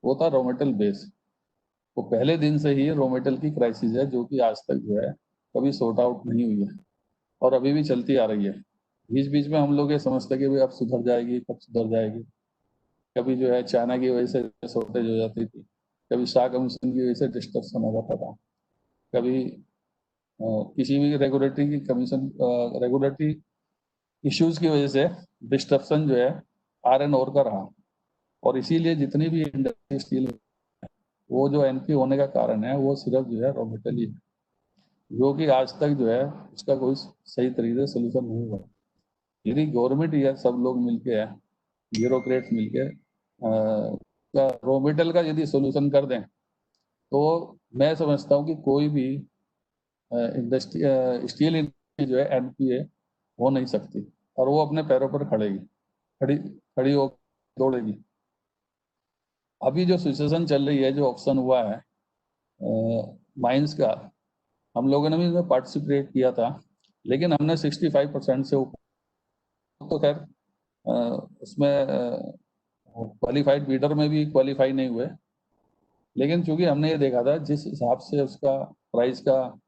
G: वो था रॉ मटेरियल बेस। वो पहले दिन से ही रॉ मटेरियल की क्राइसिस है, जो कि आज तक जो है कभी सॉर्ट आउट नहीं हुई है और अभी भी चलती आ रही है। बीच बीच में हम लोग ये समझते हैं कि भाई अब सुधर जाएगी, कब सुधर जाएगी। कभी जो है चाइना की वजह से शॉर्टेज हो जाती थी, कभी शाह कमीशन की वजह से डिस्ट्रक्शन हो जाता था, कभी किसी भी रेगुलेटरी इश्यूज की वजह से डिस्ट्रप्शन जो है आर एन और का रहा। और इसीलिए जितनी भी इंडस्ट्री स्टील वो जो एनपी होने का कारण है वो सिर्फ जो है रॉ मटेरियल ही है, जो कि आज तक जो है उसका कोई सही तरीके से सोल्यूशन नहीं हुआ। यदि गवर्नमेंट या सब लोग मिलके है, ब्यूरोक्रेट्स मिलके रॉ मटेरियल का यदि सोल्यूशन कर दें तो मैं समझता हूँ कि कोई भी इंडस्ट्री स्टील इंडस्ट्री जो है एनपीए हो नहीं सकती और वो अपने पैरों पर खड़ी हो दौड़ेगी। अभी जो सिचुएशन चल रही है, जो ऑप्शन हुआ है माइंस का, हम लोगों ने भी इसमें पार्टिसिपेट किया था, लेकिन हमने 65% से ऊपर तो खैर उसमें क्वालिफाइड बीडर में भी क्वालिफाई नहीं हुए। लेकिन चूंकि हमने ये देखा था जिस हिसाब से उसका प्राइस का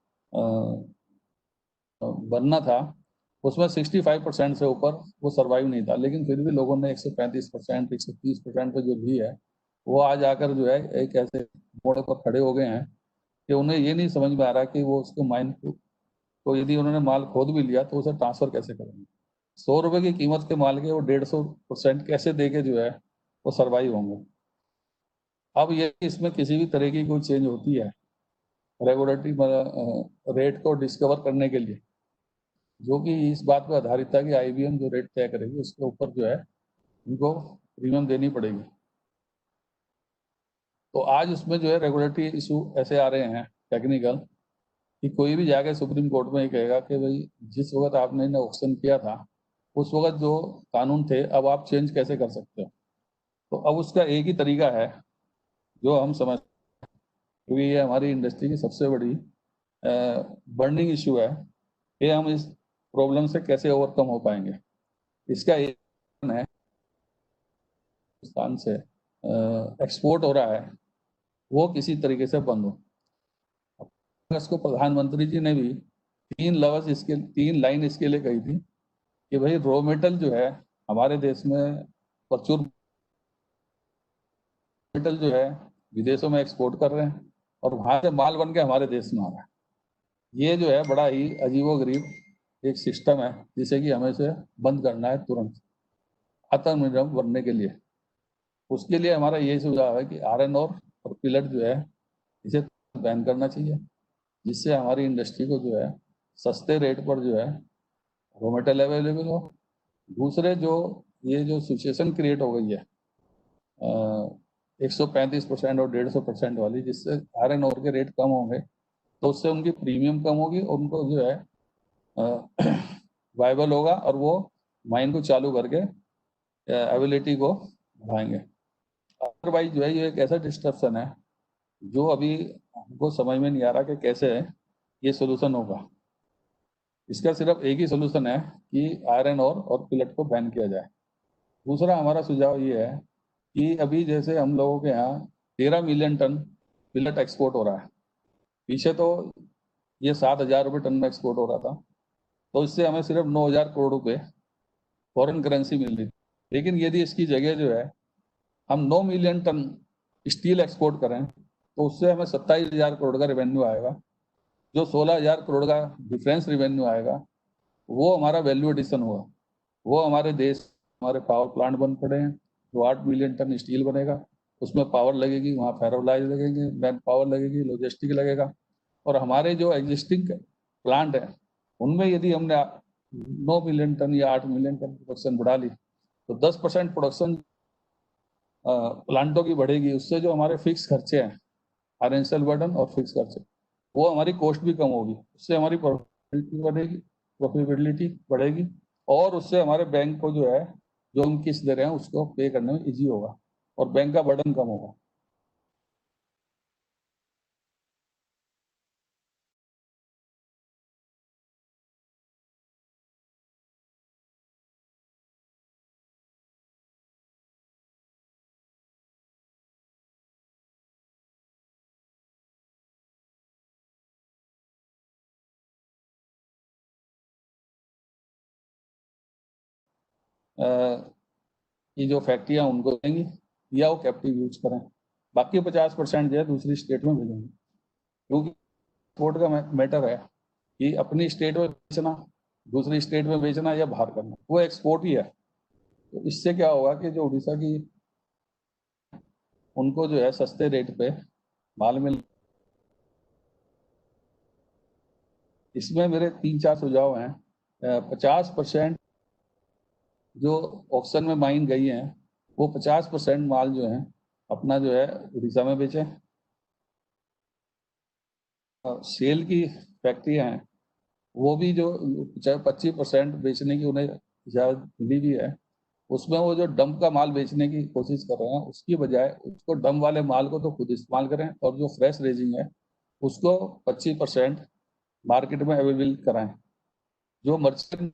G: बनना था, उसमें 65% से ऊपर वो सर्वाइव नहीं था। लेकिन फिर भी लोगों ने 135%, 130% पे जो भी है वो आज आकर जो है एक ऐसे मोड़ पर खड़े हो गए हैं कि उन्हें ये नहीं समझ में आ रहा कि वो उसको माइन को यदि उन्होंने माल खोद भी लिया तो उसे ट्रांसफर कैसे करेंगे। 100 रुपए की कीमत के माल के वो 150% कैसे दे के जो है वो सर्वाइव होंगे। अब ये इसमें किसी भी तरह की कोई चेंज होती है रेगुलेटरी रेट को डिस्कवर करने के लिए, जो कि इस बात पर आधारित था कि आईबीएम जो रेट तय करेगी उसके ऊपर जो है उनको प्रीमियम देनी पड़ेगी। तो आज उसमें जो है रेगुलेटरी इशू ऐसे आ रहे हैं टेक्निकल कि कोई भी जाके सुप्रीम कोर्ट में ये कहेगा कि भाई जिस वक्त आपने इन्हें ऑप्शन किया था उस वक्त जो कानून थे अब आप चेंज कैसे कर सकते हो। तो अब उसका एक ही तरीका है जो हम समझ, क्योंकि ये हमारी इंडस्ट्री की सबसे बड़ी बर्निंग इशू है कि हम इस प्रॉब्लम से कैसे ओवरकम हो पाएंगे। इसका एक है पाकिस्तान से एक्सपोर्ट हो रहा है वो किसी तरीके से बंद हो। इसको प्रधानमंत्री जी ने भी 3 लाइन इसके लिए कही थी कि भाई रॉ मेटल जो है हमारे देश में प्रचुर मेटल जो है विदेशों में एक्सपोर्ट कर रहे हैं और वहां से माल बन के हमारे देश में आ रहा है। ये जो है बड़ा ही अजीबोगरीब एक सिस्टम है जिसे कि हमें से बंद करना है तुरंत आत्मनिर्भर बनने के लिए। उसके लिए हमारा यही सुझाव है कि आयरन और पिलट जो है इसे बैन करना चाहिए, जिससे हमारी इंडस्ट्री को जो है सस्ते रेट पर जो है रॉ मटेरियल अवेलेबल हो। दूसरे जो ये जो सिचुएशन क्रिएट हो गई है 135% और 150% वाली, जिससे आयरन ओर के रेट कम होंगे तो उससे उनकी प्रीमियम कम होगी और उनको जो है वायबल होगा और वो माइन को चालू करके एबिलिटी को बढ़ाएंगे। अदरवाइज जो है ये एक ऐसा डिस्ट्रप्शन है जो अभी हमको समझ में नहीं आ रहा कि कैसे ये सोल्यूशन होगा। इसका सिर्फ एक ही सोल्यूशन है कि आयरन और पिलट को बैन किया जाए। दूसरा हमारा सुझाव ये है कि अभी जैसे हम लोगों के यहाँ 13 मिलियन टन पिलट एक्सपोर्ट हो रहा है। पीछे तो ये 7,000 रुपये टन में एक्सपोर्ट हो रहा था, तो इससे हमें सिर्फ 9,000 करोड़ रुपए फॉरेन करेंसी मिल रही थी। लेकिन यदि इसकी जगह जो है हम 9 मिलियन टन स्टील एक्सपोर्ट करें तो उससे हमें 27,000 करोड़ का रेवेन्यू आएगा। जो 16,000 करोड़ का डिफरेंस रेवेन्यू आएगा वो हमारा वैल्यू एडिशन हुआ। वो हमारे देश हमारे पावर प्लांट बन पड़े हैं, जो 8 मिलियन टन स्टील बनेगा, उसमें पावर लगेगी, वहाँ फेरोलाइज लगेंगे, मैन पावर लगेगी, लॉजिस्टिक लगेगा। और हमारे जो एग्जिस्टिंग प्लांट है उनमें यदि हमने 9 मिलियन टन या 8 मिलियन टन प्रोडक्शन बढ़ा ली तो 10% प्रोडक्शन प्लांटों की बढ़ेगी। उससे जो हमारे फिक्स खर्चे हैं, फाइनेंशियल बर्डन और फिक्स खर्चे, वो हमारी कॉस्ट भी कम होगी। उससे हमारी प्रॉफिटेबिलिटी बढ़ेगी, प्रॉफिटेबिलिटी बढ़ेगी और उससे हमारे बैंक को जो है जो हम किस्त दे रहे हैं उसको पे करने में इजी होगा और बैंक का बर्डन कम होगा। ये जो फैक्ट्रियाँ उनको देंगी या वो कैप्टिव यूज करें, बाकी 50% जो है दूसरी स्टेट में भेजेंगे। क्योंकि एक्सपोर्ट का मैटर है कि अपनी स्टेट में बेचना, दूसरी स्टेट में बेचना या बाहर करना, वो एक्सपोर्ट ही है। तो इससे क्या होगा कि जो उड़ीसा की उनको जो है सस्ते रेट पे माल मिल। इसमें मेरे 3-4 सुझाव हैं। 50% जो ऑक्शन में माइन गई हैं वो 50% माल जो है अपना जो है उड़ीसा में बेचें। सेल की फैक्ट्रियाँ हैं वो भी जो चाहे 25% बेचने की उन्हें इजाज़त मिली भी है, उसमें वो जो डंप का माल बेचने की कोशिश कर रहे हैं उसकी बजाय उसको डंप वाले माल को तो खुद इस्तेमाल करें और जो फ्रेश रेजिंग है उसको 25% मार्केट में अवेलेबल कराएं। जो मर्चेंट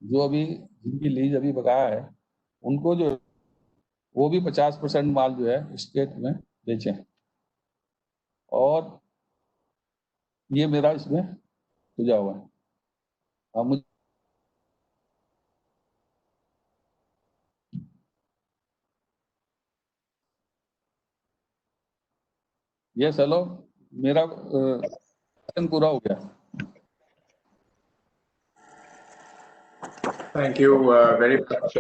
G: जो अभी जिनकी लीज अभी बकाया है उनको जो वो भी 50% माल जो है स्टेट में बेचें। और ये मेरा इसमें सुझाव है। मुझे ये चलो मेरा पूरा हो गया।
C: Thank you very much,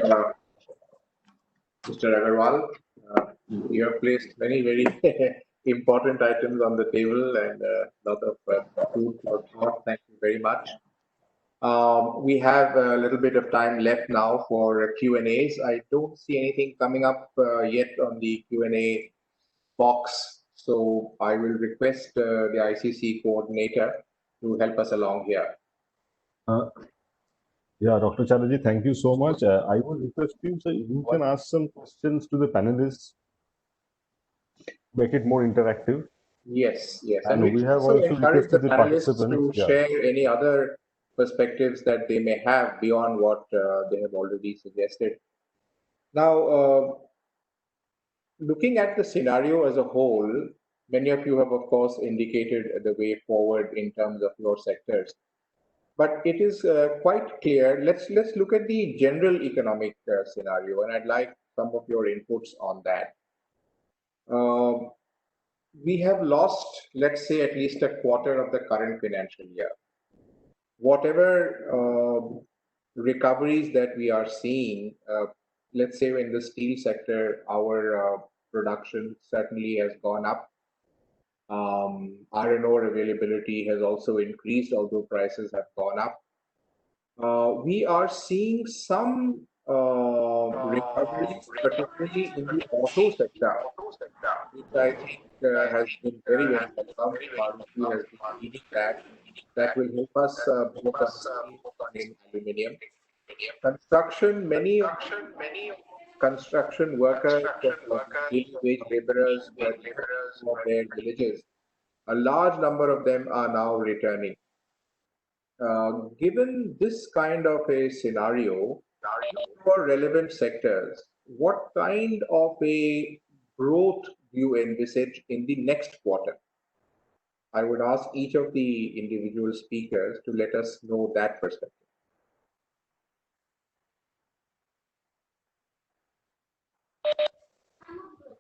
C: Mr. Agarwal. You have placed many very important items on the table and a lot of food for thought. Thank you very much. We have a little bit of time left now for Q&As. I don't see anything coming up yet on the Q&A box, so I will request the ICC coordinator to help us along here.
A: Yeah, Dr. Chatterjee, thank you so much. I would request you, sir, you can ask some questions to the panelists, make it more interactive.
C: Yes, yes.
A: And we have
C: also
A: also
C: encourage the
A: requested the
C: panelists to
A: participants.
C: share any other perspectives that they may have beyond what they have already suggested. Now, looking at the scenario as a whole, many of you have, of course, indicated the way forward in terms of your sectors. But it is quite clear. Let's look at the general economic scenario, and I'd like some of your inputs on that. we have lost, let's say, at least a quarter of the current financial year. Whatever recoveries that we are seeing, let's say in the steel sector, our production certainly has gone up. Iron ore availability has also increased, although prices have gone up. We are seeing some recoveries, particularly in the auto sector, which I think has been very, very welcome. Maruti has been leading that. That will help us both on steel and in aluminium. Construction, many of construction workers, daily wage laborers who are from their villages, a large number of them are now returning. Given this kind of a scenario, for relevant sectors, what kind of a growth do you envisage in the next quarter? I would ask each of the individual speakers to let us know that perspective.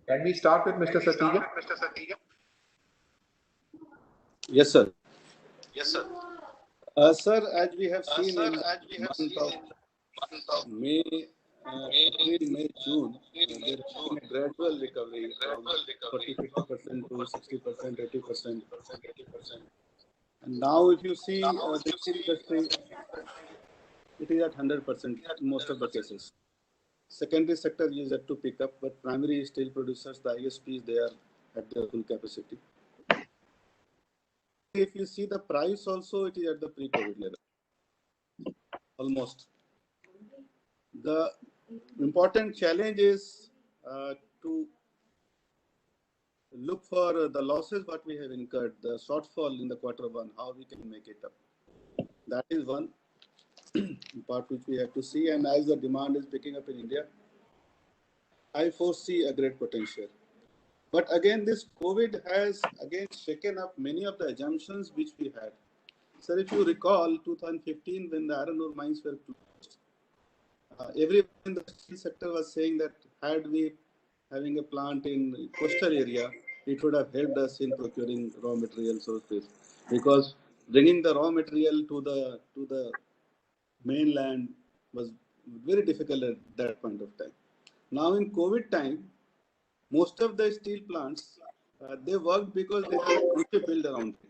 C: Can we start with Mr. Satija?
D: Yes, sir. Sir, as we have seen in month of May, April, May, June, there has been a gradual recovery from 40-50% to 60%, 80%. And now, if you see the steel industry, it is at 100% in most of the cases. Secondary sector is yet to pick up, but primary steel producers, the ISPs, they are at their full capacity. If you see the price also, it is at the pre-COVID level, almost. The important challenge is to look for the losses what we have incurred, the shortfall in the quarter one, how we can make it up. That is one part which we have to see. And as the demand is picking up in India, I foresee a great potential. But again, this COVID has again shaken up many of the assumptions which we had. Sir, if you recall, 2015, when the iron ore mines were closed, everyone in the steel sector was saying that had we having a plant in coastal area, it would have helped us in procuring raw material sources, because bringing the raw material to the mainland was very difficult at that point of time. Now in COVID time, most of the steel plants, they worked because they had a country built around it.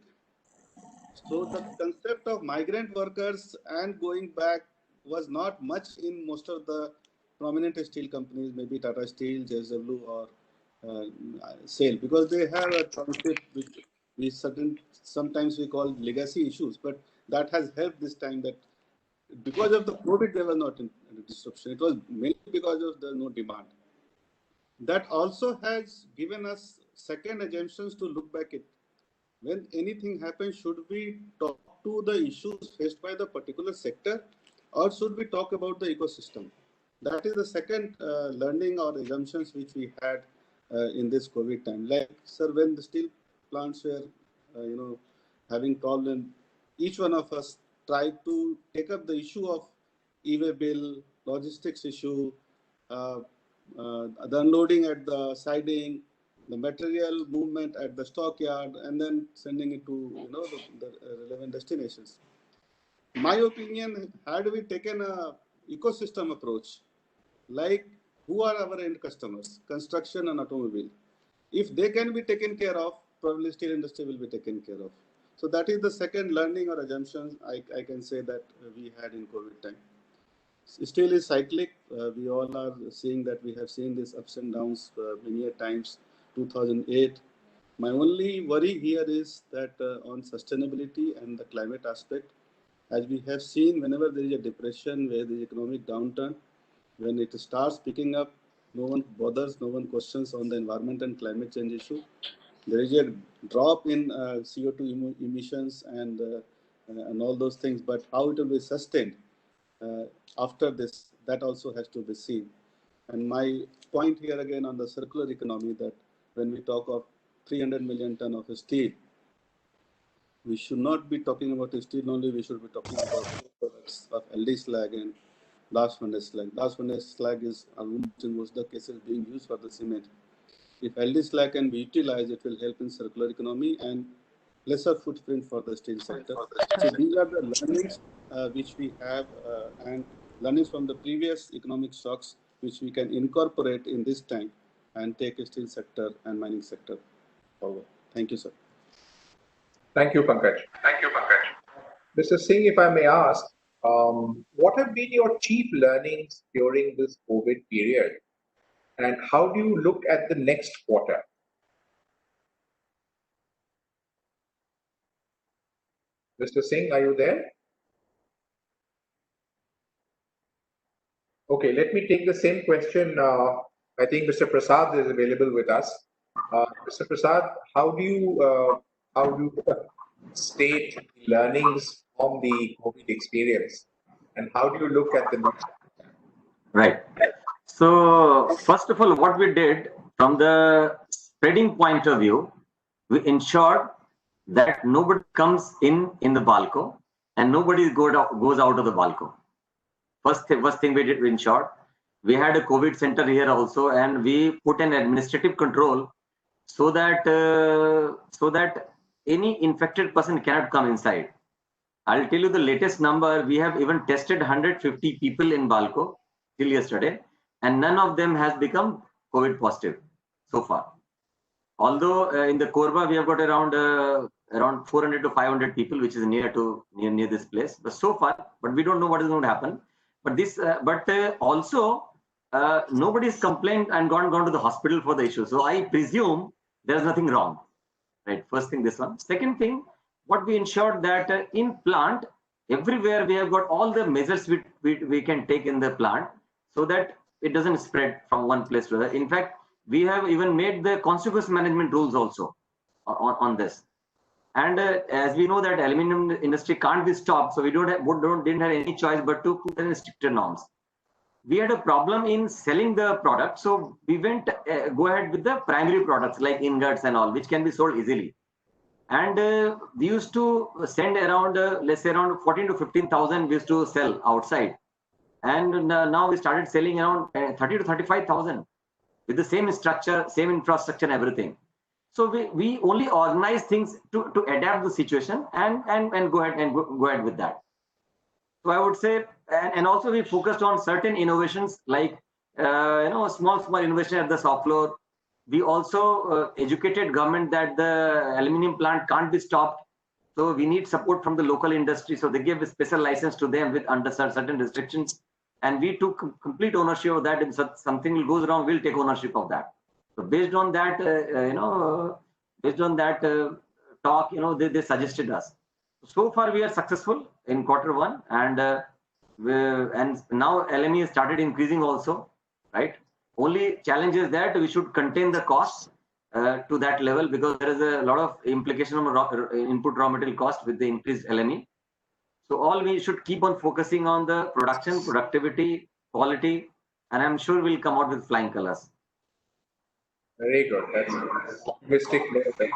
D: So the concept of migrant workers and going back was not much in most of the prominent steel companies, maybe Tata Steel, JSW, or SAIL, because they have a concept which we sometimes we call legacy issues, but that has helped this time that because of the COVID, there was not a disruption. It was mainly because of the no demand. That also has given us second assumptions to look back at. When anything happens, should we talk to the issues faced by the particular sector, or should we talk about the ecosystem? That is the second learning or assumptions which we had in this COVID time. Like, sir, when the steel plants were, having problem, each one of us tried to take up the issue of e-way bill, logistics issue, the unloading at the siding, the material movement at the stockyard, and then sending it to the relevant destinations. My opinion, had we taken a ecosystem approach, like who are our end customers, construction and automobile, if they can be taken care of, probably steel industry will be taken care of. So that is the second learning or assumptions I can say that we had in COVID time. Steel is cyclic. We all are seeing that we have seen these ups and downs many times. 2008. My only worry here is that on sustainability and the climate aspect, as we have seen, whenever there is a depression, where there is economic downturn, when it starts picking up, no one bothers, no one questions on the environment and climate change issue. There is a drop in CO2 emissions and all those things, but how it will be sustained after this, that also has to be seen. And my point here again on the circular economy, that when we talk of 300 million ton of steel, we should not be talking about steel only, we should be talking about products of LD slag and blast furnace slag. Blast furnace slag is almost in most of the cases being used for the cement. If LD slag can be utilized, it will help in circular economy and lesser footprint for the steel sector. So these are the learnings which we have and learnings from the previous economic shocks which we can incorporate in this time and take a steel sector and mining sector forward. Thank you, sir.
C: Thank you, Pankaj.
B: Thank you, Pankaj.
C: Mr. Singh, if I may ask, what have been your chief learnings during this COVID period? And how do you look at the next quarter? Mr. Singh, are you there? Okay, let me take the same question. I think Mr. Prasad is available with us. Mr. Prasad, how do you state learnings from the COVID experience, and how do you look at the next?
F: Right. So first of all, what we did from the spreading point of view, we ensured that nobody comes in the Balco and nobody goes out of the Balco. First thing we did, we ensured. We had a COVID center here also, and we put an administrative control so that any infected person cannot come inside. I'll tell you the latest number. We have even tested 150 people in Balco till yesterday, and none of them has become COVID positive so far. Although in the Korba we have got around 400 to 500 people, which is near this place. But so far, but we don't know what is going to happen. But this, also nobody has complained and gone to the hospital for the issue. So I presume there's nothing wrong. Right. First thing, this one. Second thing, what we ensured that in plant, everywhere we have got all the measures we can take in the plant so that it doesn't spread from one place to another. In fact, we have even made the consequence management rules also on this. And as we know that aluminum industry can't be stopped, so we didn't have any choice but to put in stricter norms. We had a problem in selling the product, so we went go ahead with the primary products like ingots and all, which can be sold easily. And we used to send around, let's say around 14 to 15,000 we used to sell outside. And now we started selling around 30 to 35,000 with the same structure, same infrastructure and everything. So we only organize things to adapt the situation and go ahead with that. So I would say, and also we focused on certain innovations like small innovation at the shop floor. We also educated government that the aluminum plant can't be stopped. So we need support from the local industry. So they gave a special license to them with under certain restrictions. And we took complete ownership of that. If something goes wrong, we'll take ownership of that. So based on that, talk, they suggested us. So far, we are successful in Q1, and now LME has started increasing also, right? Only challenge is that we should contain the costs to that level because there is a lot of implication on input raw material cost with the increased LME. So all we should keep on focusing on the production, productivity, quality, and I'm sure we'll come out with flying colors.
C: Very good. That's optimistic note that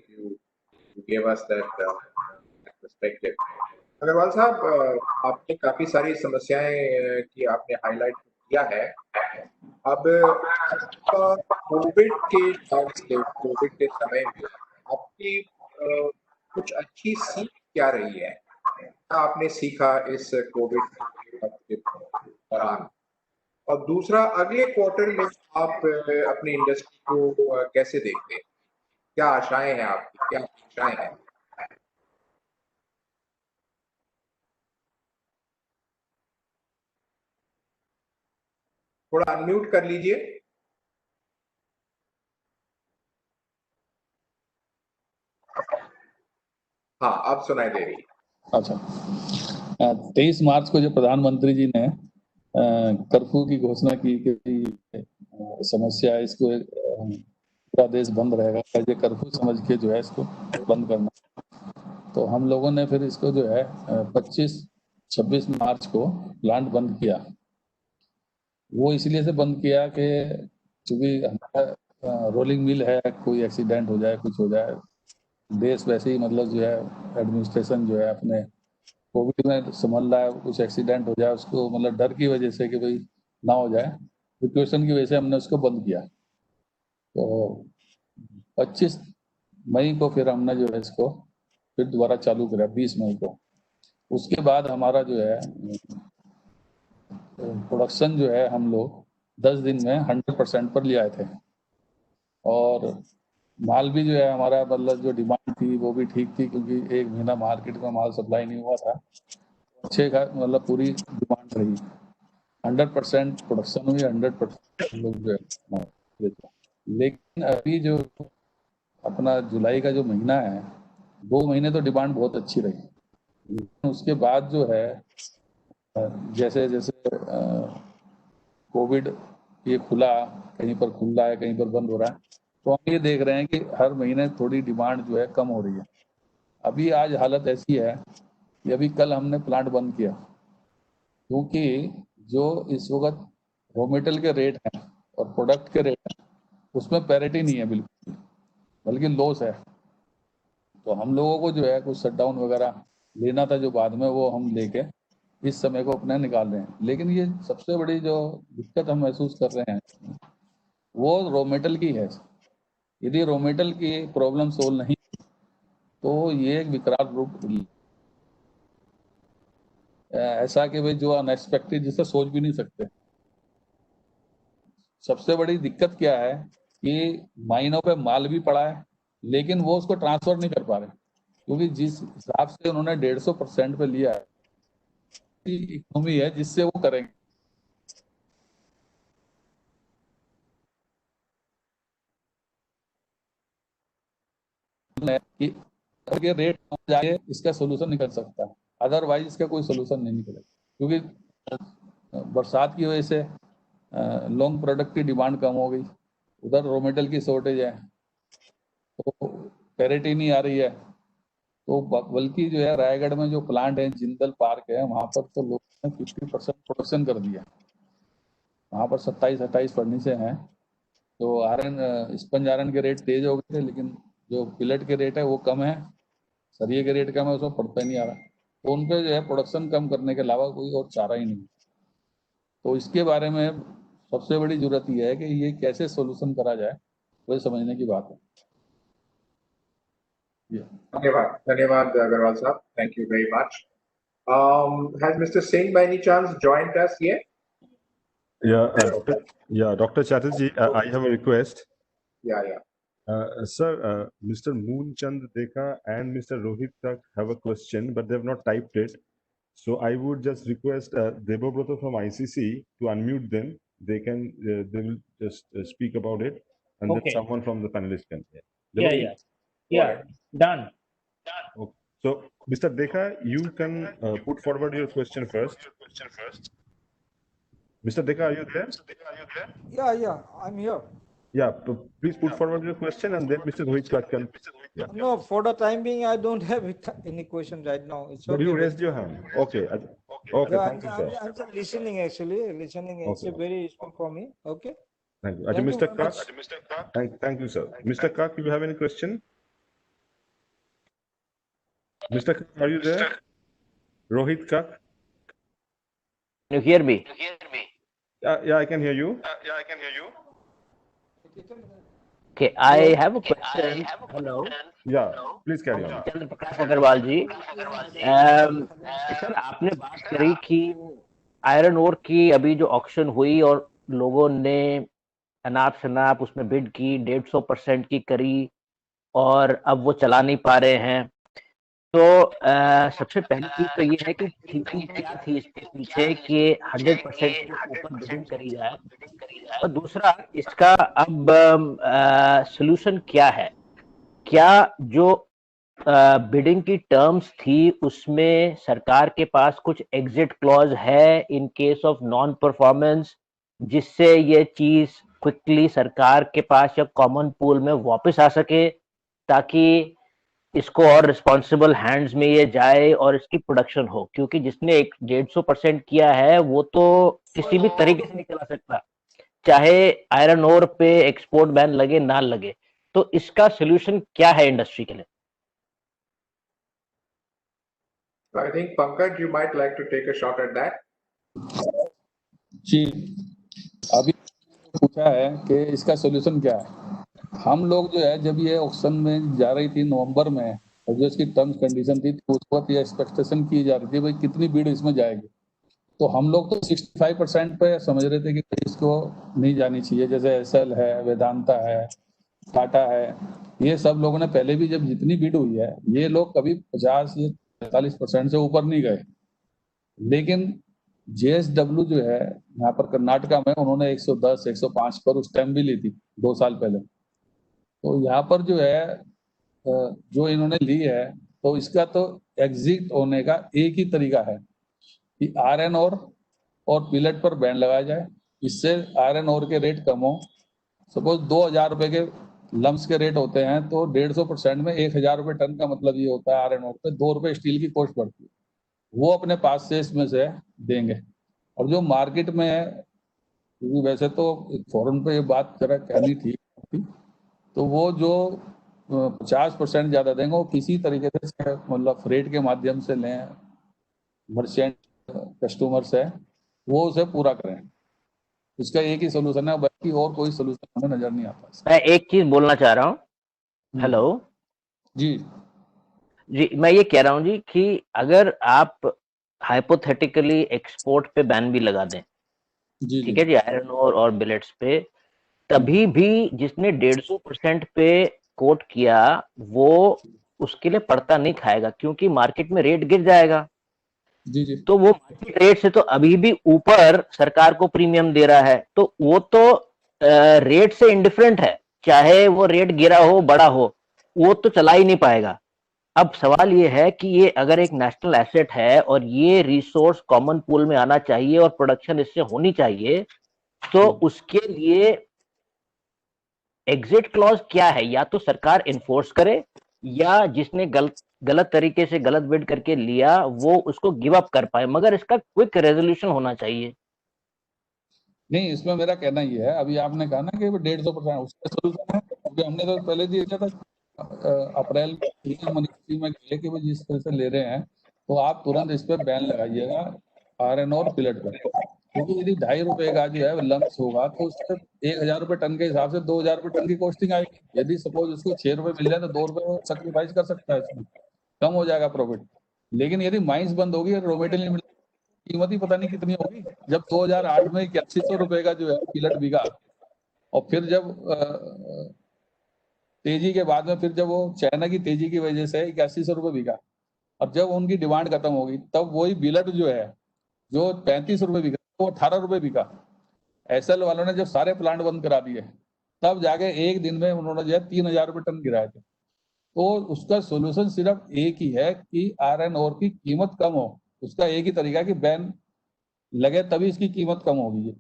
C: you gave us that perspective. Agarwal साहब, आपने काफी सारी समस्याएं की आपने highlight किया है. अब कोविड के समय में आपकी कुछ अच्छी सीख क्या रही है? क्या आपने सीखा इस कोविड के दौरान? और दूसरा, अगले क्वार्टर में आप अपनी इंडस्ट्री को कैसे देखते हैं? क्या आशाएं हैं आपकी, क्या अपेक्षाएं हैं? थोड़ा अनम्यूट कर लीजिए. हाँ, अब सुनाई दे रही है.
G: अच्छा, 23 मार्च को जो प्रधानमंत्री जी ने कर्फ्यू की घोषणा की कि समस्या इसको पूरा देश बंद रहेगा, ये कर्फ्यू समझ के जो है इसको बंद करना. तो हम लोगों ने फिर इसको जो है 25-26 मार्च को प्लांट बंद किया. वो इसलिए से बंद किया कि चूंकि हमारा रोलिंग मिल है, कोई एक्सीडेंट हो जाए, कुछ हो जाए, देश वैसे ही मतलब जो है एडमिनिस्ट्रेशन जो है अपने कोविड में संभल रहा है, कुछ एक्सीडेंट हो जाए उसको मतलब डर की वजह से कि भाई ना हो जाए, प्रिकॉशन की वजह से हमने उसको बंद किया. तो 25 मई को फिर हमने जो है इसको फिर दोबारा चालू करा, 20 मई को। उसके बाद हमारा जो है प्रोडक्शन जो है हम लोग 10 दिन में 100% पर ले आए थे, और माल भी जो है हमारा मतलब जो डिमांड थी वो भी ठीक थी, क्योंकि 1 महीना मार्केट में माल सप्लाई नहीं हुआ था। अच्छे का मतलब पूरी डिमांड रही, 100% प्रोडक्शन हुई, 100% हम लोग जो है माल बेचा। लेकिन अभी जो अपना जुलाई का जो महीना है, 2 महीने तो डिमांड बहुत अच्छी रही। उसके बाद जो है जैसे जैसे कोविड ये खुला, कहीं पर खुल रहा है, कहीं पर बंद हो रहा है, तो हम ये देख रहे हैं कि हर महीने थोड़ी डिमांड जो है कम हो रही है। अभी आज हालत ऐसी है कि अभी कल हमने प्लांट बंद किया, क्योंकि जो इस वक्त रॉ मटेरियल के रेट हैं और प्रोडक्ट के रेट हैं उसमें पैरिटी नहीं है बिल्कुल, बल्कि लॉस है। तो हम लोगों को जो है कुछ शटडाउन वगैरह लेना था, जो बाद में वो हम लेके इस समय को अपने निकाल रहे हैं। लेकिन ये सबसे बड़ी जो दिक्कत हम महसूस कर रहे हैं वो रॉ मटेरियल की है। यदि रॉ मटेरियल की प्रॉब्लम सोल्व नहीं तो ये एक विकराल रूप ऐसा कि भाई जो अनएक्सपेक्टेड, जिसे सोच भी नहीं सकते। सबसे बड़ी दिक्कत क्या है कि माइनों पे माल भी पड़ा है, लेकिन वो उसको ट्रांसफर नहीं कर पा रहे, क्योंकि जिस हिसाब से उन्होंने 150% पे लिया है, इकोनॉमी है जिससे वो करेंगे। कि के रेट जाके इसका सोल्यूशन निकल सकता है, अदरवाइज इसका कोई सोल्यूशन नहीं निकलेगा, क्योंकि बरसात की वजह से लॉन्ग प्रोडक्ट की डिमांड कम हो गई, उधर रॉ मटेरियल की शॉर्टेज है, तो पैरिटी नहीं आ रही है। तो बल्कि जो है रायगढ़ में जो प्लांट है जिंदल पार्क है, वहां पर तो लोगों ने 50% प्रोडक्शन कर दिया। वहां पर 27-28 फर्नीचे हैं। तो स्पंज आयरन के रेट तेज हो गए थे, लेकिन जो पिलेट के रेट है वो कम है, सरिये के रेट कम है, उसमें पड़ता ही नहीं आ रहा। तो उन पे जो है प्रोडक्शन कम करने के अलावा कोई और चारा ही नहीं। तो इसके बारे में सबसे बड़ी जरूरत यह है कि ये कैसे सोल्यूशन करा जाए, वही समझने की बात है।
C: धन्यवाद, धन्यवाद अग्रवाल साहब. Thank you very much. Has Mr. Singh by any chance joined us yet?
A: Dr. Chatterjee, I have a request.
C: Yeah.
A: Sir, Mr. Moonchand Dekha and Mr. Rohit Kak have a question, but they have not typed it. So I would just request Debobroto from ICC to unmute them. They will just speak about it, and
H: Okay.
A: then someone from the panelists can.
H: Yeah. Done.
A: Okay. So, Mr. Dekha, you can put forward your question first. Mr. Dekha, are you there?
I: Yeah, I'm here.
A: Yeah, please put forward your question, and then Mr. Rohit Kak can. Yeah.
I: No, for the time being, I don't have any question right now. It's
A: But
I: okay.
A: you raised your hand. Okay. Okay.
I: Yeah,
A: Thank you, sir.
I: I'm just listening actually. Listening is
A: Okay.
I: very useful for me. Okay.
A: Thank you.
I: Thank you
A: Mr.
I: very
A: Kak. Thank you, sir. Mr. Kak, you have any question? Mr. Kak, are you there? Rohit Kak?
H: Can you hear me?
A: Yeah, I can hear you.
H: Okay, I have a question. Hello.
A: Yeah, please carry on.
H: Chandra Prakash Agarwal ji, sir आपने बात करी कि iron ore की अभी जो auction हुई और लोगों ने अनाप शनाप उसमें बिड की, 150% की करी और अब वो चला नहीं पा रहे हैं। तो सबसे पहली चीज तो ये है कि थिंकिंग क्या थी इसके पीछे कि 100% के ऊपर बिडिंग करी जाए, और दूसरा इसका अब सॉल्यूशन क्या है? क्या जो बिडिंग की टर्म्स थी उसमें सरकार के पास कुछ एग्जिट क्लॉज है in case of non performance, जिससे ये चीज क्विकली सरकार के पास या कॉमन पूल में वापस आ सके, ताकि इसको और रिस्पॉन्सिबल हैंड्स में ये जाए और इसकी प्रोडक्शन हो? क्योंकि जिसने 150% किया है वो तो किसी भी तरीके से नहीं चला सकता, चाहे आयरन ओर पे एक्सपोर्ट बैन लगे ना लगे। तो इसका सोल्यूशन क्या है इंडस्ट्री के लिए?
C: I think Pankaj, you might like to take a shot at that.
G: जी, अभी पूछा है कि इसका सोल्यूशन क्या है। हम लोग जो है जब ये ऑक्शन में जा रही थी नवंबर में, और जो इसकी टर्म्स कंडीशन थी तो उस वक्त ये एक्सपेक्टेशन की जा रही थी भाई कितनी भीड़ इसमें जाएगी, तो हम लोग तो 65% पे समझ रहे थे कि इसको नहीं जानी चाहिए। जैसे एसएल है, वेदांता है, टाटा है, ये सब लोगों ने पहले भी जब जितनी भीड़ हुई है ये लोग कभी 50 या 45% से ऊपर नहीं गए। लेकिन जेएसडब्ल्यू जो है यहाँ पर कर्नाटका में, उन्होंने 110 105 पर उस टाइम भी ली थी 2 साल पहले। तो यहाँ पर जो है जो इन्होंने ली है, तो इसका तो एग्जिट होने का एक ही तरीका है कि आयरन और पिलेट पर बैन लगाया जाए, इससे आयरन ओर के रेट कम हो। सपोज 2000 रुपए के लम्स के रेट होते हैं तो 150% में 1000 रुपए टन का मतलब ये होता है आयरन ओर पे 2 रुपए स्टील की कॉस्ट बढ़ती है, वो अपने पास से इसमें से देंगे। और जो मार्केट में है, क्योंकि वैसे तो फॉरन पे ये बात जरा कहनी थी, तो वो जो 50% ज्यादा देंगे वो किसी तरीके से मतलब फ्रेट के माध्यम से लें, मर्चेंट कस्टमर से वो उसे पूरा करें। इसका एक ही सोल्यूशन है, बाकी और कोई सोल्यूशन हमें नजर नहीं आता।
H: मैं एक चीज बोलना चाह रहा हूँ। हेलो
G: जी
H: जी, मैं ये कह रहा हूँ जी कि अगर आप हाइपोथेटिकली एक्सपोर्ट पे बैन भी लगा दें,
G: जी
H: ठीक है जी, आयरन और बिलेट्स पे, तभी भी जिसने 150% पे कोट किया वो उसके लिए पड़ता नहीं खाएगा, क्योंकि मार्केट में रेट गिर जाएगा।
G: जी जी
H: तो वो मार्केट रेट से तो अभी भी ऊपर सरकार को प्रीमियम दे रहा है, तो वो तो रेट से इंडिफरेंट है, चाहे वो रेट गिरा हो बड़ा हो, वो तो चला ही नहीं पाएगा। अब सवाल ये है कि ये अगर एक नेशनल एसेट है और ये रिसोर्स कॉमन पूल में आना चाहिए और प्रोडक्शन इससे होनी चाहिए, तो उसके लिए एग्जिट क्लॉज क्या है? या तो सरकार इन्फोर्स करे, या जिसने गलत तरीके से गलत बिड करके लिया वो उसको गिव अप कर पाए, मगर इसका क्विक रेजोल्यूशन होना चाहिए।
G: नहीं, इसमें मेरा कहना ये है, अभी आपने कहा ना कि 150%, उसका सोल्यूशन है, क्योंकि हमने तो पहले दिया था अप्रैल मनी में कि वो जिस तरह से ले रहे हैं तो आप तुरंत इस पर बैन लगाइएगा आयरन और पिलेट पर, क्योंकि यदि 2.5 रुपए का जो है लम्स होगा तो उससे 1000 रुपए टन के हिसाब से 2000 रुपए टन की कॉस्टिंग आएगी। यदि सपोज उसको 6 रुपए मिल जाए तो 2 रुपए सेक्रीफाइस कर सकता है, इसमें कम हो जाएगा प्रॉफिट। लेकिन यदि माइंस बंद होगी और रॉ मटेरियल नहीं, कीमत ही पता नहीं कितनी होगी। जब 2008 में 8100 रुपए का जो है पिलट बिका, और फिर जब तेजी के बाद में, फिर जब वो चाइना की तेजी की वजह से 8100 रुपए बिका, और जब उनकी डिमांड खत्म होगी तब वही बिलट जो है जो 35 रुपए बिका वो 18 रुपए बिका। एसएल वालों ने जब सारे प्लांट बंद करा दिए तब जाके एक दिन में उन्होंने जो है 3000 रुपए टन गिराए थे। तो उसका सोल्यूशन सिर्फ एक ही है कि आयरन ओर की कीमत कम हो। उसका एक ही तरीका है कि बैन लगे तभी इसकी कीमत कम होगी,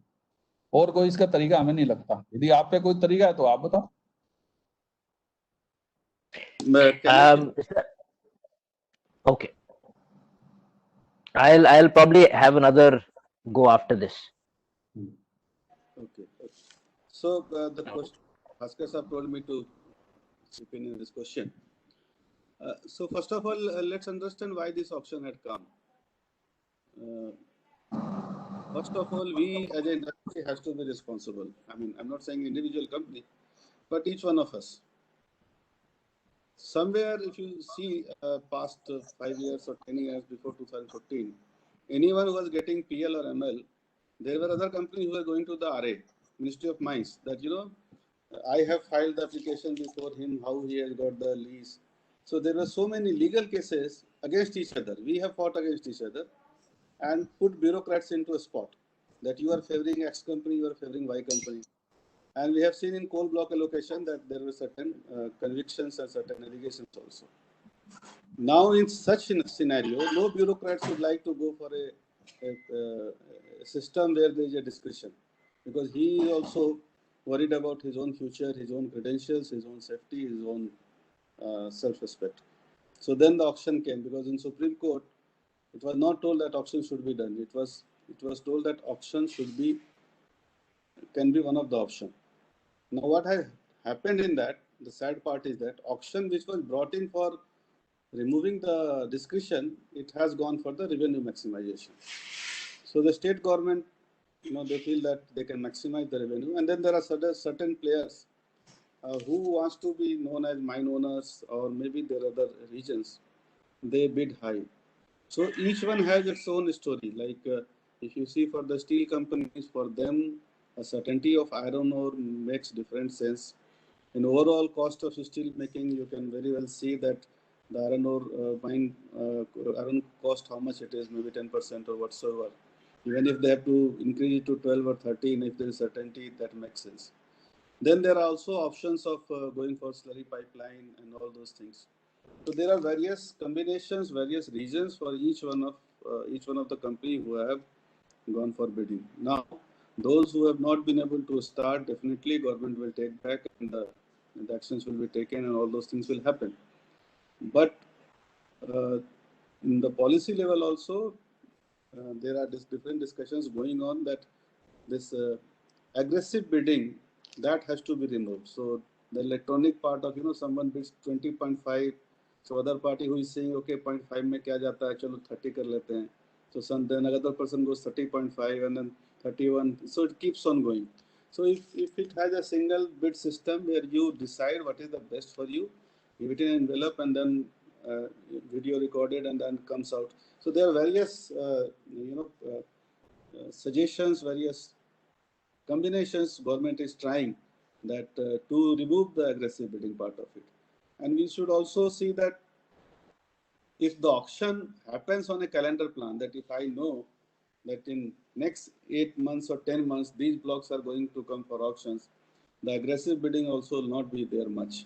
G: और कोई इसका तरीका हमें नहीं लगता। यदि आप पे कोई तरीका है तो आप बताओ।
H: Okay, I'll probably have another go after this.
D: Okay. So the question, Bhaskar sir told me to chip in this question. So first of all, let's understand why this auction had come. First of all, we as an industry has to be responsible. I mean, I'm not saying individual company, but each one of us. Somewhere, if you see past 5 years or 10 years before 2014, anyone who was getting PL or ML, there were other companies who were going to the RA, Ministry of Mines, that, you know, I have filed the application before him, how he has got the lease. So there were so many legal cases against each other. We have fought against each other and put bureaucrats into a spot that you are favoring X company, you are favoring Y company. And we have seen in coal block allocation that there were certain convictions and certain allegations also. Now, in such a scenario, no bureaucrats would like to go for a system where there is a discretion, because he is also worried about his own future, his own credentials, his own safety, his own self-respect. So then the auction came, because in Supreme Court, it was not told that auction should be done. It was told that auction can be one of the options. Now, what has happened in that, the sad part is that auction which was brought in for removing the discretion, it has gone for the revenue maximization. So the state government, you know, they feel that they can maximize the revenue, and then there are certain players who wants to be known as mine owners or maybe their other regions, they bid high. So each one has its own story. Like if you see for the steel companies, for them, a certainty of iron ore makes different sense. In overall cost of steel making, you can very well see that the iron ore mine iron cost, how much it is, maybe 10% or whatsoever. Even if they have to increase it to 12 or 13, if there is certainty, that makes sense. Then there are also options of going for slurry pipeline and all those things. So there are various combinations, various reasons for each one of the company who have gone for bidding. Now, those who have not been able to start, definitely government will take back and the actions will be taken and all those things will happen. But in the policy level also, there are different discussions going on that this aggressive bidding, that has to be removed. So the electronic part of, someone bids 20.5, so other party who is saying, okay, 0.5 में क्या जाता है, चलो 30 कर लेते हैं. So then another person goes 30.5 and then 31. So it keeps on going. So if it has a single bid system where you decide what is the best for you, give it in an envelope and then video recorded and then comes out. So there are various, suggestions, various combinations government is trying that to remove the aggressive bidding part of it. And we should also see that if the auction happens on a calendar plan, that if I know that in next 8 months or 10 months, these blocks are going to come for auctions, the aggressive bidding also will not be there much.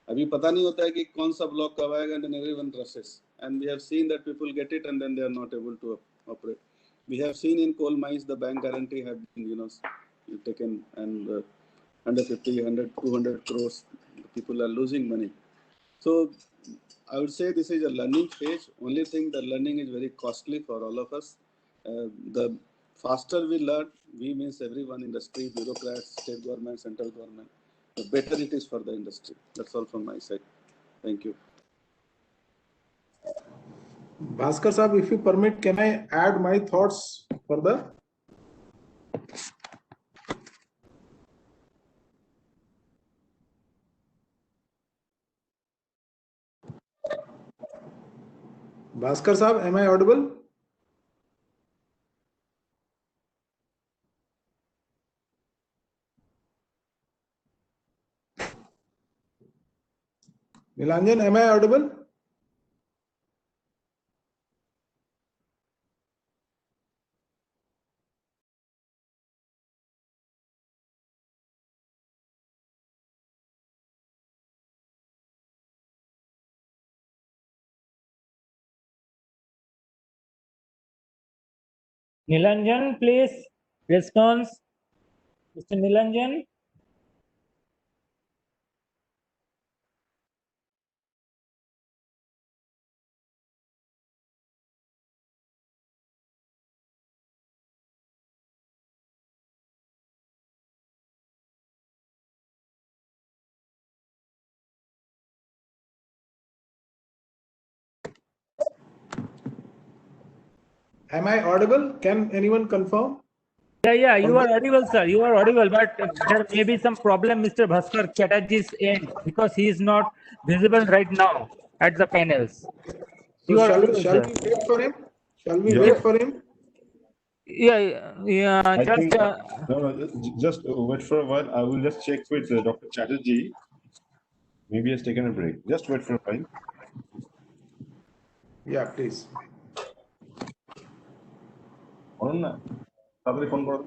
D: अभी पता नहीं होता है कि कौन सा block कब आएगा and then everyone rushes. And we have seen that people get it and then they are not able to operate. We have seen in coal mines the bank guarantee have been, taken and under 50, 100, 200 crores, people are losing money. So I would say this is a learning phase. Only thing, the learning is very costly for all of us. The faster we learn, we means everyone, industry, bureaucrats, state government, central government, the better it is for the industry. That's all from my side. Thank you.
E: Bhaskar Saab, if you permit, can I add my thoughts further? Bhaskar Saab, am I audible? Nilanjan, am I audible?
J: Nilanjan, please response. Mr. Nilanjan.
E: Am I audible? Can anyone confirm?
J: Yeah, you are audible, sir. You are audible, but there may be some problem, Mr. Bhaskar Chatterjee's end, because he is not visible right now at the panels. You are audible,
E: Shall
J: sir.
E: we wait for him? Shall we
A: Yeah.
E: wait for him?
J: Yeah.
A: I
J: Just
A: think, just wait for a while. I will just check with Dr. Chatterjee. Maybe he has taken a break. Just wait for a while.
E: Yeah, please.
A: অরুণ না তাড়াতাড়ি phone করো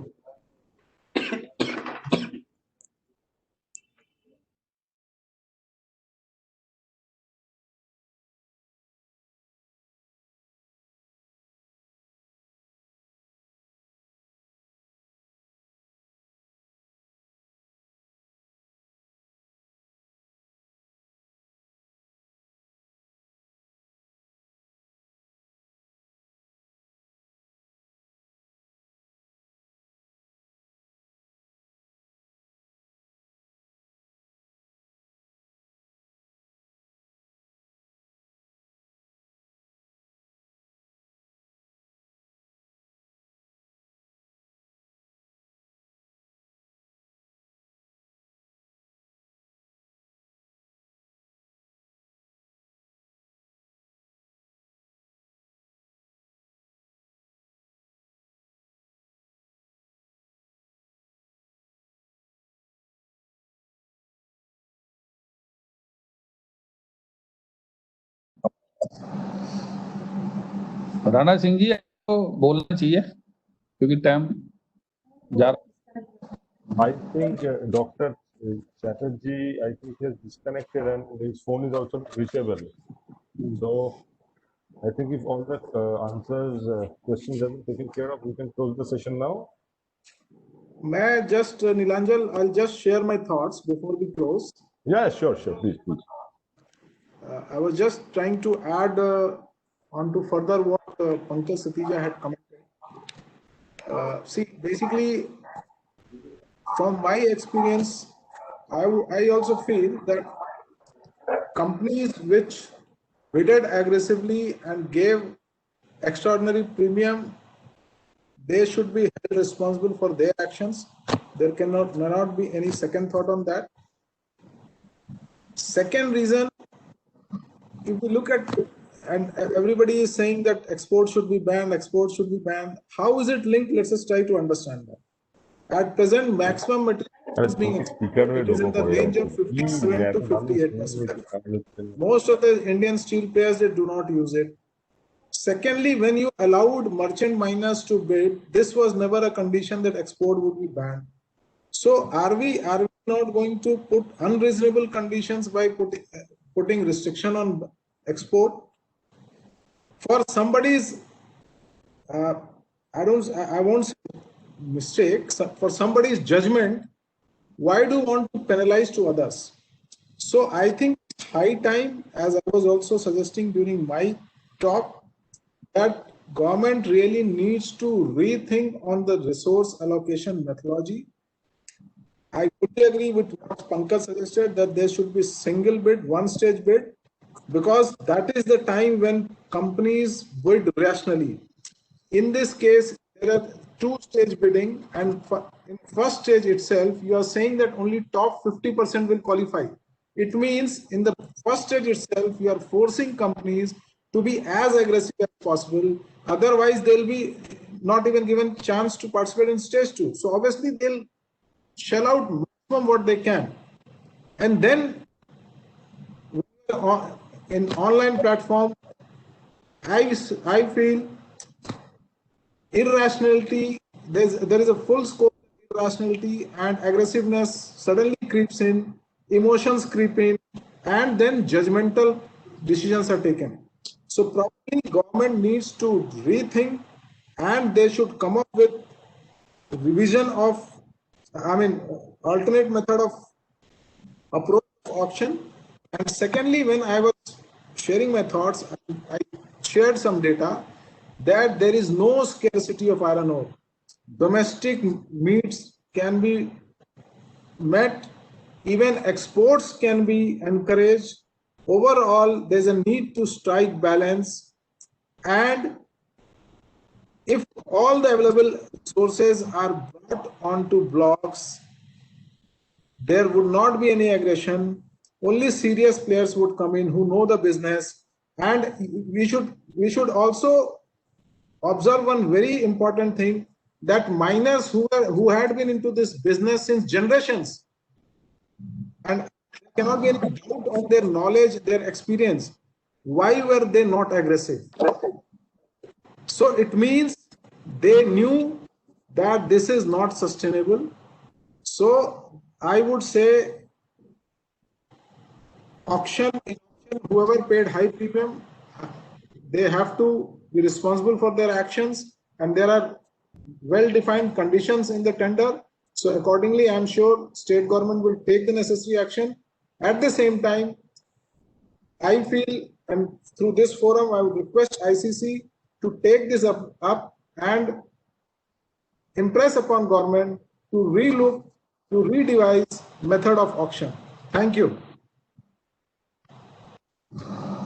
G: राणा सिंह जी को बोलना चाहिए क्योंकि time जा रहा।
A: I think Dr. Chatterjee, I think he has disconnected and his phone is also reachable. So I think if all the answers, questions have been taken care of, we can close the session now.
E: May I just, Nilanjan, I'll just share my thoughts before we close.
A: Yeah, sure, please.
E: I was just trying to add on to further what Pankaj Satija had commented. See, basically, from my experience, I also feel that companies which bidded aggressively and gave extraordinary premium, they should be held responsible for their actions. There cannot be any second thought on that. Second reason, if we look at, and everybody is saying that exports should be banned, how is it linked? Let's just try to understand that. At present, maximum material is being exported. It is in the range of 57 to 58%. Most of the Indian steel players, they do not use it. Secondly, when you allowed merchant miners to bid, this was never a condition that export would be banned. So are we not going to put unreasonable conditions by putting restriction on export? For somebody's, I won't say mistake, for somebody's judgment, why do you want to penalize to others? So I think it's high time, as I was also suggesting during my talk, that government really needs to rethink on the resource allocation methodology. I fully agree with what Pankaj suggested, that there should be single bid, one stage bid, because that is the time when companies bid rationally. In this case, there are two-stage bidding, and in first stage itself, you are saying that only top 50% will qualify. It means in the first stage itself, you are forcing companies to be as aggressive as possible. Otherwise, they'll be not even given chance to participate in stage 2. So obviously, they'll shell out maximum what they can. And then in online platform, I feel irrationality, there is a full scope of irrationality, and aggressiveness suddenly creeps in, emotions creep in, and then judgmental decisions are taken. So probably government needs to rethink, and they should come up with revision of, alternate method of approach of auction. And secondly, when I was sharing my thoughts, I shared some data that there is no scarcity of iron ore. Domestic needs can be met, even exports can be encouraged. Overall, there's a need to strike balance, and if all the available sources are brought onto blocks, there would not be any aggression. Only serious players would come in who know the business. And we should also observe one very important thing, that miners who had been into this business since generations, and there cannot be any doubt on their knowledge, their experience, why were they not aggressive? So it means they knew that this is not sustainable. So I would say auction, whoever paid high premium, they have to be responsible for their actions, and there are well-defined conditions in the tender. So accordingly, I'm sure state government will take the necessary action. At the same time, I feel, and through this forum, I would request ICC to take this up and impress upon government to relook, to redevise method of auction. Thank you.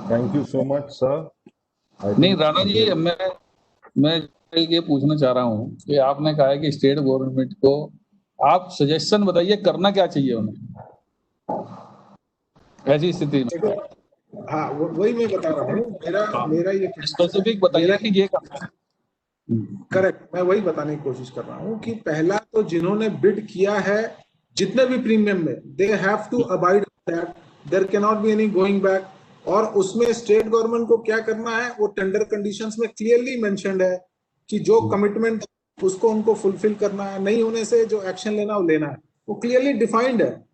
A: Thank you so much, sir.
G: नहीं राणा जी, मैं ये पूछना चाह रहा हूँ कि आपने कहा है कि स्टेट गवर्नमेंट को आप सजेशन बताइए, करना क्या चाहिए उन्हें ऐसी स्थिति में?
E: हाँ, वही मैं बता रहा हूँ, मेरा ये
G: स्पेसिफिक बताइए कि ये
E: करेक्ट, मैं वही बताने की कोशिश कर रहा हूँ कि पहला तो जिन्होंने बिड किया है जितने भी प्रीमियम में, they have to abide that, there can not be any going back, और उसमें स्टेट गवर्नमेंट को क्या करना है वो टेंडर कंडीशंस में क्लियरली मेंशन्ड है कि जो कमिटमेंट उसको उनको फुलफिल करना है, नहीं होने से जो एक्शन लेना वो लेना है, वो क्लियरली डिफाइंड है।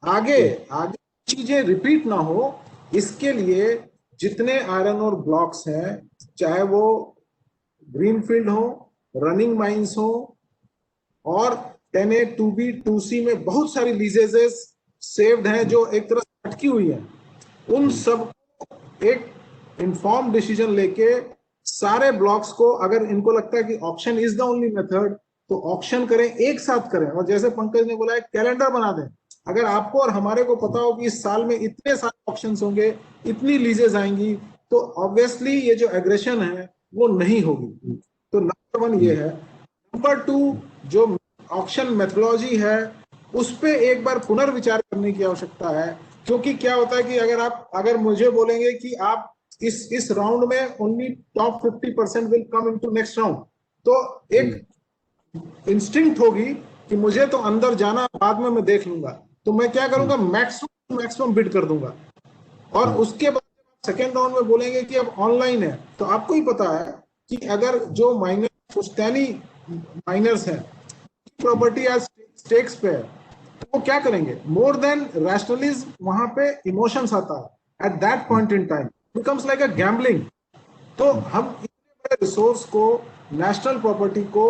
E: आगे चीजें रिपीट ना हो इसके लिए जितने आयरन और ब्लॉक्स हैं, चाहे वो ग्रीनफील्ड हो, रनिंग माइंस हो, और 10A, 2B, 2C में बहुत सारी लीजेजेस सेव्ड हैं जो एक तरह से अटकी हुई हैं, उन सब एक इन्फॉर्म डिसीजन लेके सारे ब्लॉक्स को, अगर इनको लगता है कि auction is the only method, तो ऑक्शन करें, एक साथ करें। और जैसे पंकज ने बोला एक कैलेंडर बना दें। अगर आपको और हमारे को पता हो कि इस साल में इतने सारे ऑक्शंस होंगे, इतनी लीजेस आएंगी, तो ऑब्वियसली ये जो एग्रेशन है वो नहीं होगी। तो नंबर 1 ये है। नंबर 2, जो ऑक्शन मेथोडोलॉजी है उस पे एक बार पुनर्विचार करने की आवश्यकता है, क्योंकि क्या होता है कि अगर मुझे बोलेंगे कि आप इस राउंड में only top 50% will come into next round, तो एक इंस्टिंक्ट होगी कि मुझे तो अंदर जाना, बाद में मैं देख लूंगा, तो मैं क्या करूंगा, मैक्सिमम बिड कर दूंगा। और उसके बाद सेकेंड राउंड में बोलेंगे कि अब ऑनलाइन है, तो आपको ही पता है कि अगर जो माइनर पुश्तैनी माइनर्स हैं, प्रॉपर्टी आज स्टेक्स पे है, तो वो क्या करेंगे, मोर देन रैशनलिज्म, वहां पे इमोशंस आता है at that point in time, becomes like a gambling. तो हम इतने बड़े रिसोर्स को, नेशनल प्रॉपर्टी को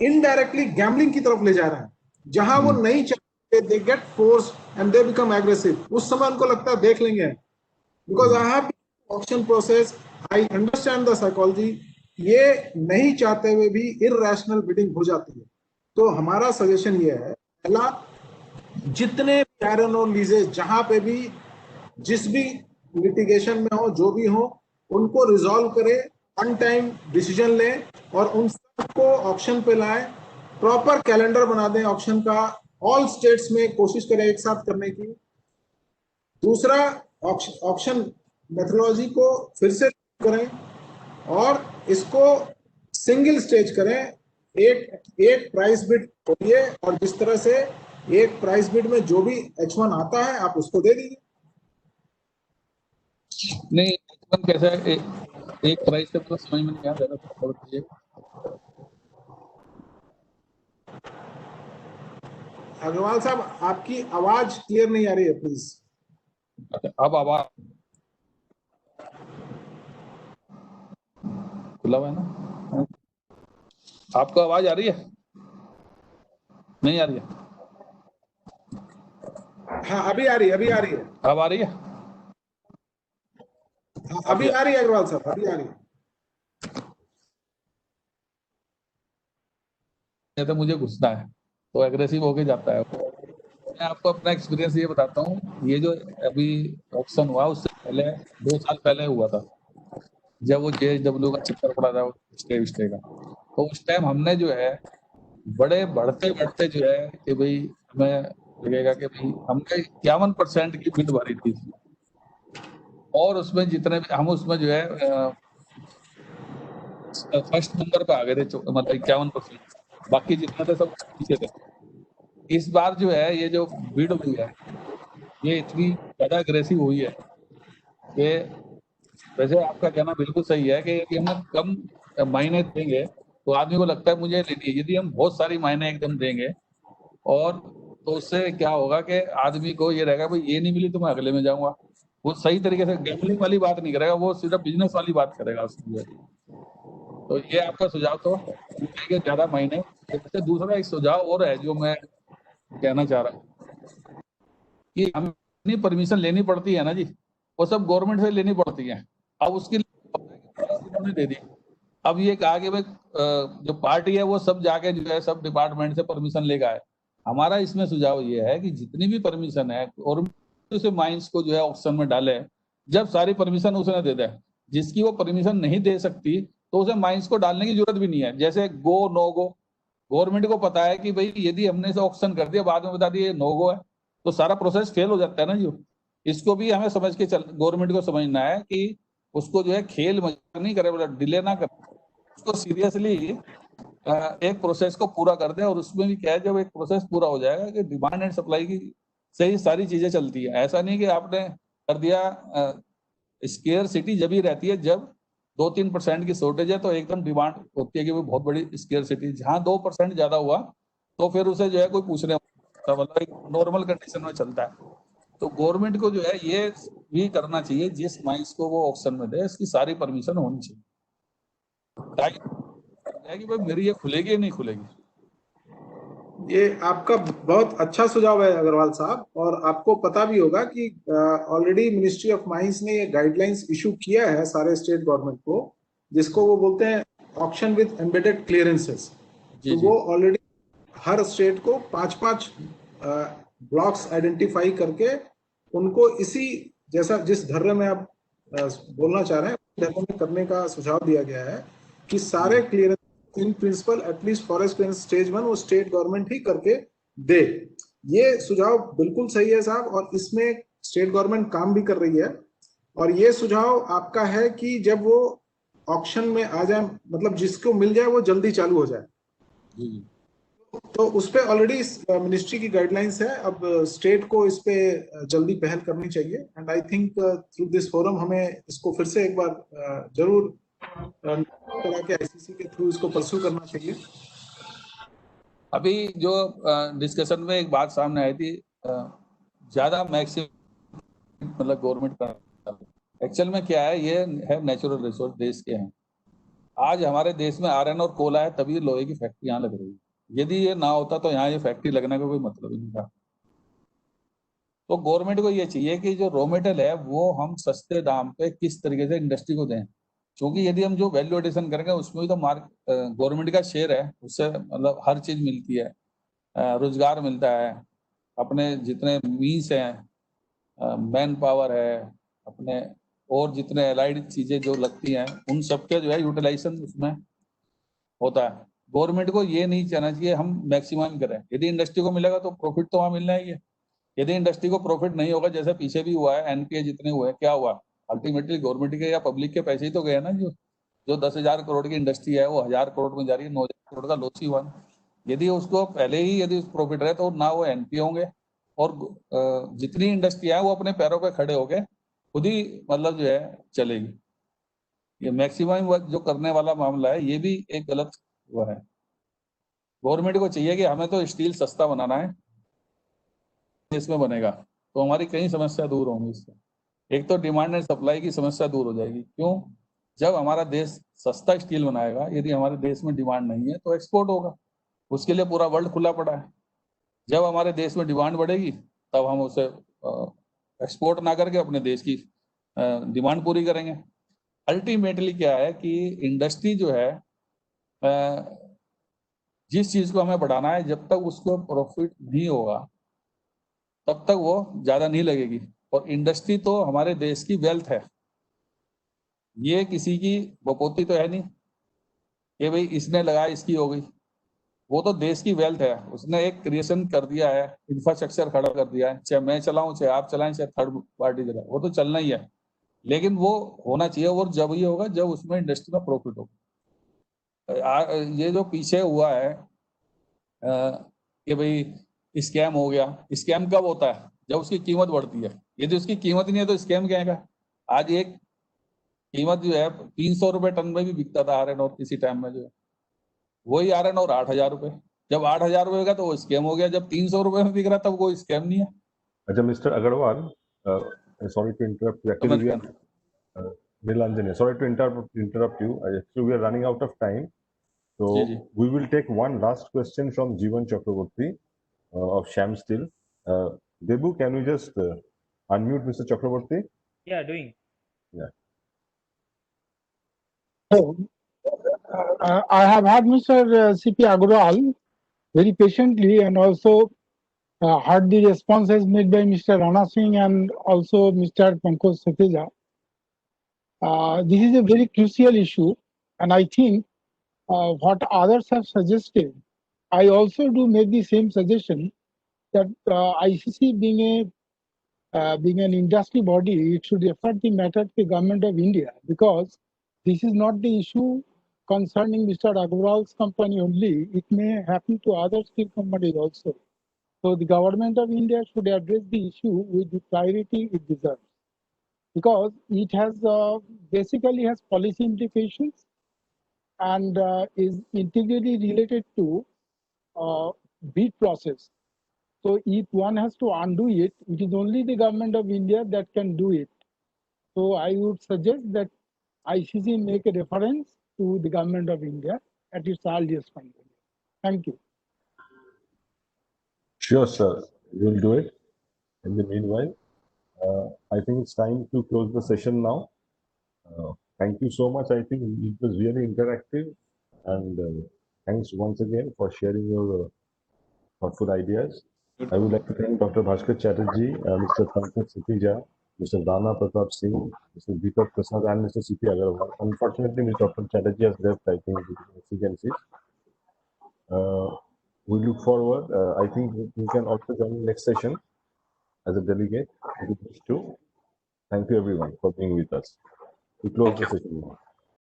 E: इनडायरेक्टली गैम्बलिंग की तरफ ले जा रहे हैं, जहां वो नहीं चाहते, they get force and they become aggressive. उस समय उनको लगता है देख लेंगे, because I have auction process, I understand the psychology. ये नहीं चाहते हुए भी इरैशनल बिडिंग हो जाती है। तो हमारा सजेशन ये है, पहला, जितने आयरन और लीजेस जहां पे भी जिस भी लिटिगेशन में हो, जो भी हो, उनको रिजॉल्व करे, वन टाइम डिसीजन लें और उन सबको ऑक्शन पे लाएं, प्रॉपर कैलेंडर बना दें ऑक्शन का, ऑल स्टेट्स में कोशिश करें एक साथ करने की। दूसरा, ऑक्शन मेथोडोलॉजी को फिर से करें और इसको सिंगल स्टेज करें, एक प्राइस बिड करिए, और जिस तरह से एक प्राइस बिड में जो भी H1 आता है आप उसको दे दीजिए।
G: नहीं, H1 कैसा है, एक प्राइस से तो समझ में नहीं आ रहा।
E: अग्रवाल साहब, आपकी आवाज क्लियर नहीं आ रही है, प्लीज।
G: अब आवाज खुला हुआ है ना? आपको आवाज आ रही है? नहीं आ रही है?
E: हाँ, अभी आ रही है, अभी आ रही है।
G: अब आ रही है?
E: हाँ, अभी आ रही है अग्रवाल साहब, अभी आ रही है।
G: तो मुझे घुसना है तो एग्रेसिव होके जाता है। मैं आपको अपना एक्सपीरियंस ये बताता हूँ, ये जो अभी ऑक्शन हुआ उससे पहले 2 साल पहले हुआ था, जब वो JSW का चक्कर पड़ा था स्टे का, तो उस टाइम हमने जो है बड़े बढ़ते जो है कि भाई हमें लगेगा कि भाई हमने 51% की बिड भरी थी, और उसमें जितने भी हम उसमें जो है फर्स्ट नंबर पे आ गए थे, मतलब 51%, बाकी जितने थे सब पीछे थे। इस बार जो है ये जो बिड हुई है ये इतनी ज्यादा अग्रेसिव हुई है कि वैसे आपका कहना बिल्कुल सही है कि यदि हम कम मायने देंगे तो आदमी को लगता है मुझे लेनी है। यदि हम बहुत सारी मायने एकदम देंगे और तो उससे क्या होगा कि आदमी को ये रहेगा भाई ये नहीं मिली तो मैं अगले में जाऊंगा। वो सही तरीके से गैम्बलिंग वाली बात नहीं करेगा, वो सीधा बिजनेस वाली बात करेगा उसमें। तो ये आपका सुझाव तो ज्यादा मायने। दूसरा एक सुझाव और है जो मैं कहना चाह रहा हूँ कि हमें परमिशन लेनी पड़ती है ना जी, वो सब गवर्नमेंट से लेनी पड़ती है। अब उसके लिए दे दी, अब ये कहा कि भाई जो पार्टी है वो सब जाके जो है सब डिपार्टमेंट से परमिशन लेगा है। हमारा इसमें सुझाव ये है कि जितनी भी परमिशन है गवर्नमेंट उसे माइंस को जो है ऑप्शन में डाले, जब सारी परमिशन उसने दे दे। जिसकी वो परमिशन नहीं दे सकती तो उसे माइंस को डालने की जरूरत भी नहीं है। जैसे गो नो गो, गवर्नमेंट को पता है कि भाई यदि हमने इसे ऑप्शन कर दिया बाद में बता दिया नो गो है तो सारा प्रोसेस फेल हो जाता है ना जी। इसको भी हमें समझ के गवर्नमेंट को समझना है कि उसको जो है खेल मजाक नहीं करे, मतलब डिले ना करे, उसको सीरियसली एक प्रोसेस को पूरा कर दे। और उसमें भी क्या है, जब एक प्रोसेस पूरा हो जाएगा कि डिमांड एंड सप्लाई की सही सारी चीजें चलती है। ऐसा नहीं कि आपने कर दिया। स्केयर सिटी जब ही रहती है जब 2-3% की शॉर्टेज है, तो एकदम डिमांड होती है कि वो बहुत बड़ी स्केयर सिटी। जहाँ 2% ज्यादा हुआ तो फिर उसे जो है कोई पूछने वाला, मतलब एक नॉर्मल कंडीशन में चलता है। तो गवर्नमेंट को जो है ये भी करना चाहिए, जिस माइंस को वो ऑप्शन में दे इसकी सारी परमिशन होनी चाहिए, ताकि भाई मेरी ये खुलेगी या नहीं खुलेगी।
E: ये आपका बहुत अच्छा सुझाव है अग्रवाल साहब, और आपको पता भी होगा कि ऑलरेडी मिनिस्ट्री ऑफ माइंस ने ये गाइडलाइंस इशू किया है सारे स्टेट गवर्नमेंट को, जिसको वो बोलते हैं ऑक्शन विद एम्बेडेड क्लियरेंसेस। तो वो ऑलरेडी हर स्टेट को 5-5 ब्लॉक्स आइडेंटिफाई करके उनको इसी जैसा जिस धर्म में आप बोलना चाह रहे हैं धर्म में करने का सुझाव दिया गया है कि सारे clearance in principle at least forest clearance stage 1 वो स्टेट गवर्नमेंट ही करके दे। ये सुझाव बिल्कुल सही है साहब, और इसमें स्टेट गवर्नमेंट काम भी कर रही है। और ये सुझाव आपका है कि जब वो ऑक्शन में आ जाए, मतलब जिसको मिल जाए वो जल्दी चालू हो जाए। तो उस पे ऑलरेडी मिनिस्ट्री की गाइडलाइंस है, अब स्टेट को इस पे जल्दी पहल करनी चाहिए। And I think through this forum हमें इसको फिर से एक बार जरूर तरह के आईसीसी के थ्रू इसको परस्यू करना चाहिए।
G: अभी जो डिस्कशन में एक बात सामने आई थी, ज्यादा मैक्सिमम मतलब गवर्नमेंट का एक्चुअल में क्या है, ये है नेचुरल रिसोर्स देश के हैं। आज हमारे देश में आयरन और कोला है तभी लोहे की फैक्ट्री यहाँ लग रही है। यदि ये ना होता तो यहाँ ये फैक्ट्री लगने का कोई मतलब ही नहीं था। तो गवर्नमेंट को ये चाहिए कि जो रॉ मटेरियल है वो हम सस्ते दाम पे किस तरीके से इंडस्ट्री को दें, क्योंकि यदि हम जो वैल्यू एडिशन करेंगे उसमें भी तो गवर्नमेंट का शेयर है, उससे मतलब हर चीज मिलती है, रोजगार मिलता है, अपने जितने मीन्स हैं, मैन पावर है, अपने और जितने एलाइड चीजें जो लगती हैं उन सबके जो है यूटिलाइजेशन उसमें होता है। गवर्नमेंट को ये नहीं चाहना चाहिए हम मैक्सिमम करें। यदि इंडस्ट्री को मिलेगा तो प्रॉफिट तो वहां मिलना ही है। यदि इंडस्ट्री को प्रॉफिट नहीं होगा, जैसे पीछे भी हुआ है, एनपीए जितने हुए क्या हुआ, अल्टीमेटली गवर्नमेंट के या पब्लिक के पैसे ही तो गए ना। जो 10,000 करोड़ की इंडस्ट्री है वो 1,000 करोड़ में जा रही है, 9,000 करोड़ का लॉस ही हुआ। यदि उसको पहले ही यदि प्रॉफिट रहे तो ना वो एनपीए होंगे, और जितनी इंडस्ट्री है वो अपने पैरों पे खड़े हो गए खुद ही मतलब जो है चलेगी। ये मैक्सिमम जो करने वाला मामला है ये भी एक गलत वो है। गवर्नमेंट को चाहिए कि हमें तो स्टील सस्ता बनाना है, इसमें बनेगा तो हमारी कई समस्या दूर होंगी इससे। एक तो डिमांड एंड सप्लाई की समस्या दूर हो जाएगी। क्यों? जब हमारा देश सस्ता स्टील बनाएगा, यदि हमारे देश में डिमांड नहीं है तो एक्सपोर्ट होगा, उसके लिए पूरा वर्ल्ड खुला पड़ा है। जब हमारे देश में डिमांड बढ़ेगी तब हम उसे एक्सपोर्ट ना करके अपने देश की डिमांड पूरी करेंगे। अल्टीमेटली क्या है कि इंडस्ट्री जो है जिस चीज को हमें बढ़ाना है, जब तक उसको प्रॉफिट नहीं होगा तब तक वो ज्यादा नहीं लगेगी। और इंडस्ट्री तो हमारे देश की वेल्थ है, ये किसी की बपोती तो है नहीं कि भाई इसने लगाया इसकी हो गई। वो तो देश की वेल्थ है, उसने एक क्रिएशन कर दिया है, इंफ्रास्ट्रक्चर खड़ा कर दिया है, चाहे मैं चलाऊं चाहे आप चलाएं चाहे थर्ड पार्टी चलाए, वो तो चलना ही है। लेकिन वो होना चाहिए, और जब ये होगा जब उसमें इंडस्ट्री का प्रॉफिट होगा। ये जो पीछे हुआ है कि भाई स्कैम हो गया, स्कैम कब होता है? जब उसकी कीमत बढ़ती है। यदि उसकी कीमत नहीं है तो स्कैम क्या है? आज एक कीमत जो है 300 रुपए टन में भी बिकता था आयरन और, किसी टाइम में जो है वही आयरन और 8,000 रुपए। जब 8,000 रुपए का तो वो स्कैम हो गया, जब 300 रुपए में बिक रहा तब वो स्कैम नहीं है।
A: अच्छा mister Agarwal, sorry to interrupt you. Actually, we are Nilanjan. Sorry to interrupt you. Actually, we are running out of time. So we will take one last question from Jeevan Chakraborty of Sham Steel. Debu, can you just unmute Mr. Chakraborty?
J: Yeah, doing.
A: Yeah.
K: I have had Mr. C.P. Agrawal very patiently, and also heard the responses made by Mr. Rana Singh and also Mr. Pankaj Sateja. This is a very crucial issue, and I think what others have suggested, I also do make the same suggestion that ICC being an industry body, it should refer the matter to the government of India, because this is not the issue concerning Mr. Agrawal's company only. It may happen to other steel companies also. So the government of India should address the issue with the priority it deserves. because it has basically has policy implications and is integrally related to bid process. So if one has to undo it, it is only the government of India that can do it. So I would suggest that ICC make a reference to the government of India at its earliest convenience. Thank you.
A: Sure, sir. We'll do it. In the meanwhile, I think it's time to close the session now. Thank you so much. I think it was really interactive, and thanks once again for sharing your thoughtful ideas. I would like to thank Dr. Bhaskar Chatterjee, Mr. Pankaj Satija, Mr. Rana Pratap Singh, Mr. Deepak Prasad, and Mr. C.P. Agarwal. Unfortunately, Mr. Dr. Chatterjee has left, I think, due to exigencies. We look forward. I think we can also join the next session as a delegate. If you wish to. Thank you, everyone, for being with us. We close the session now.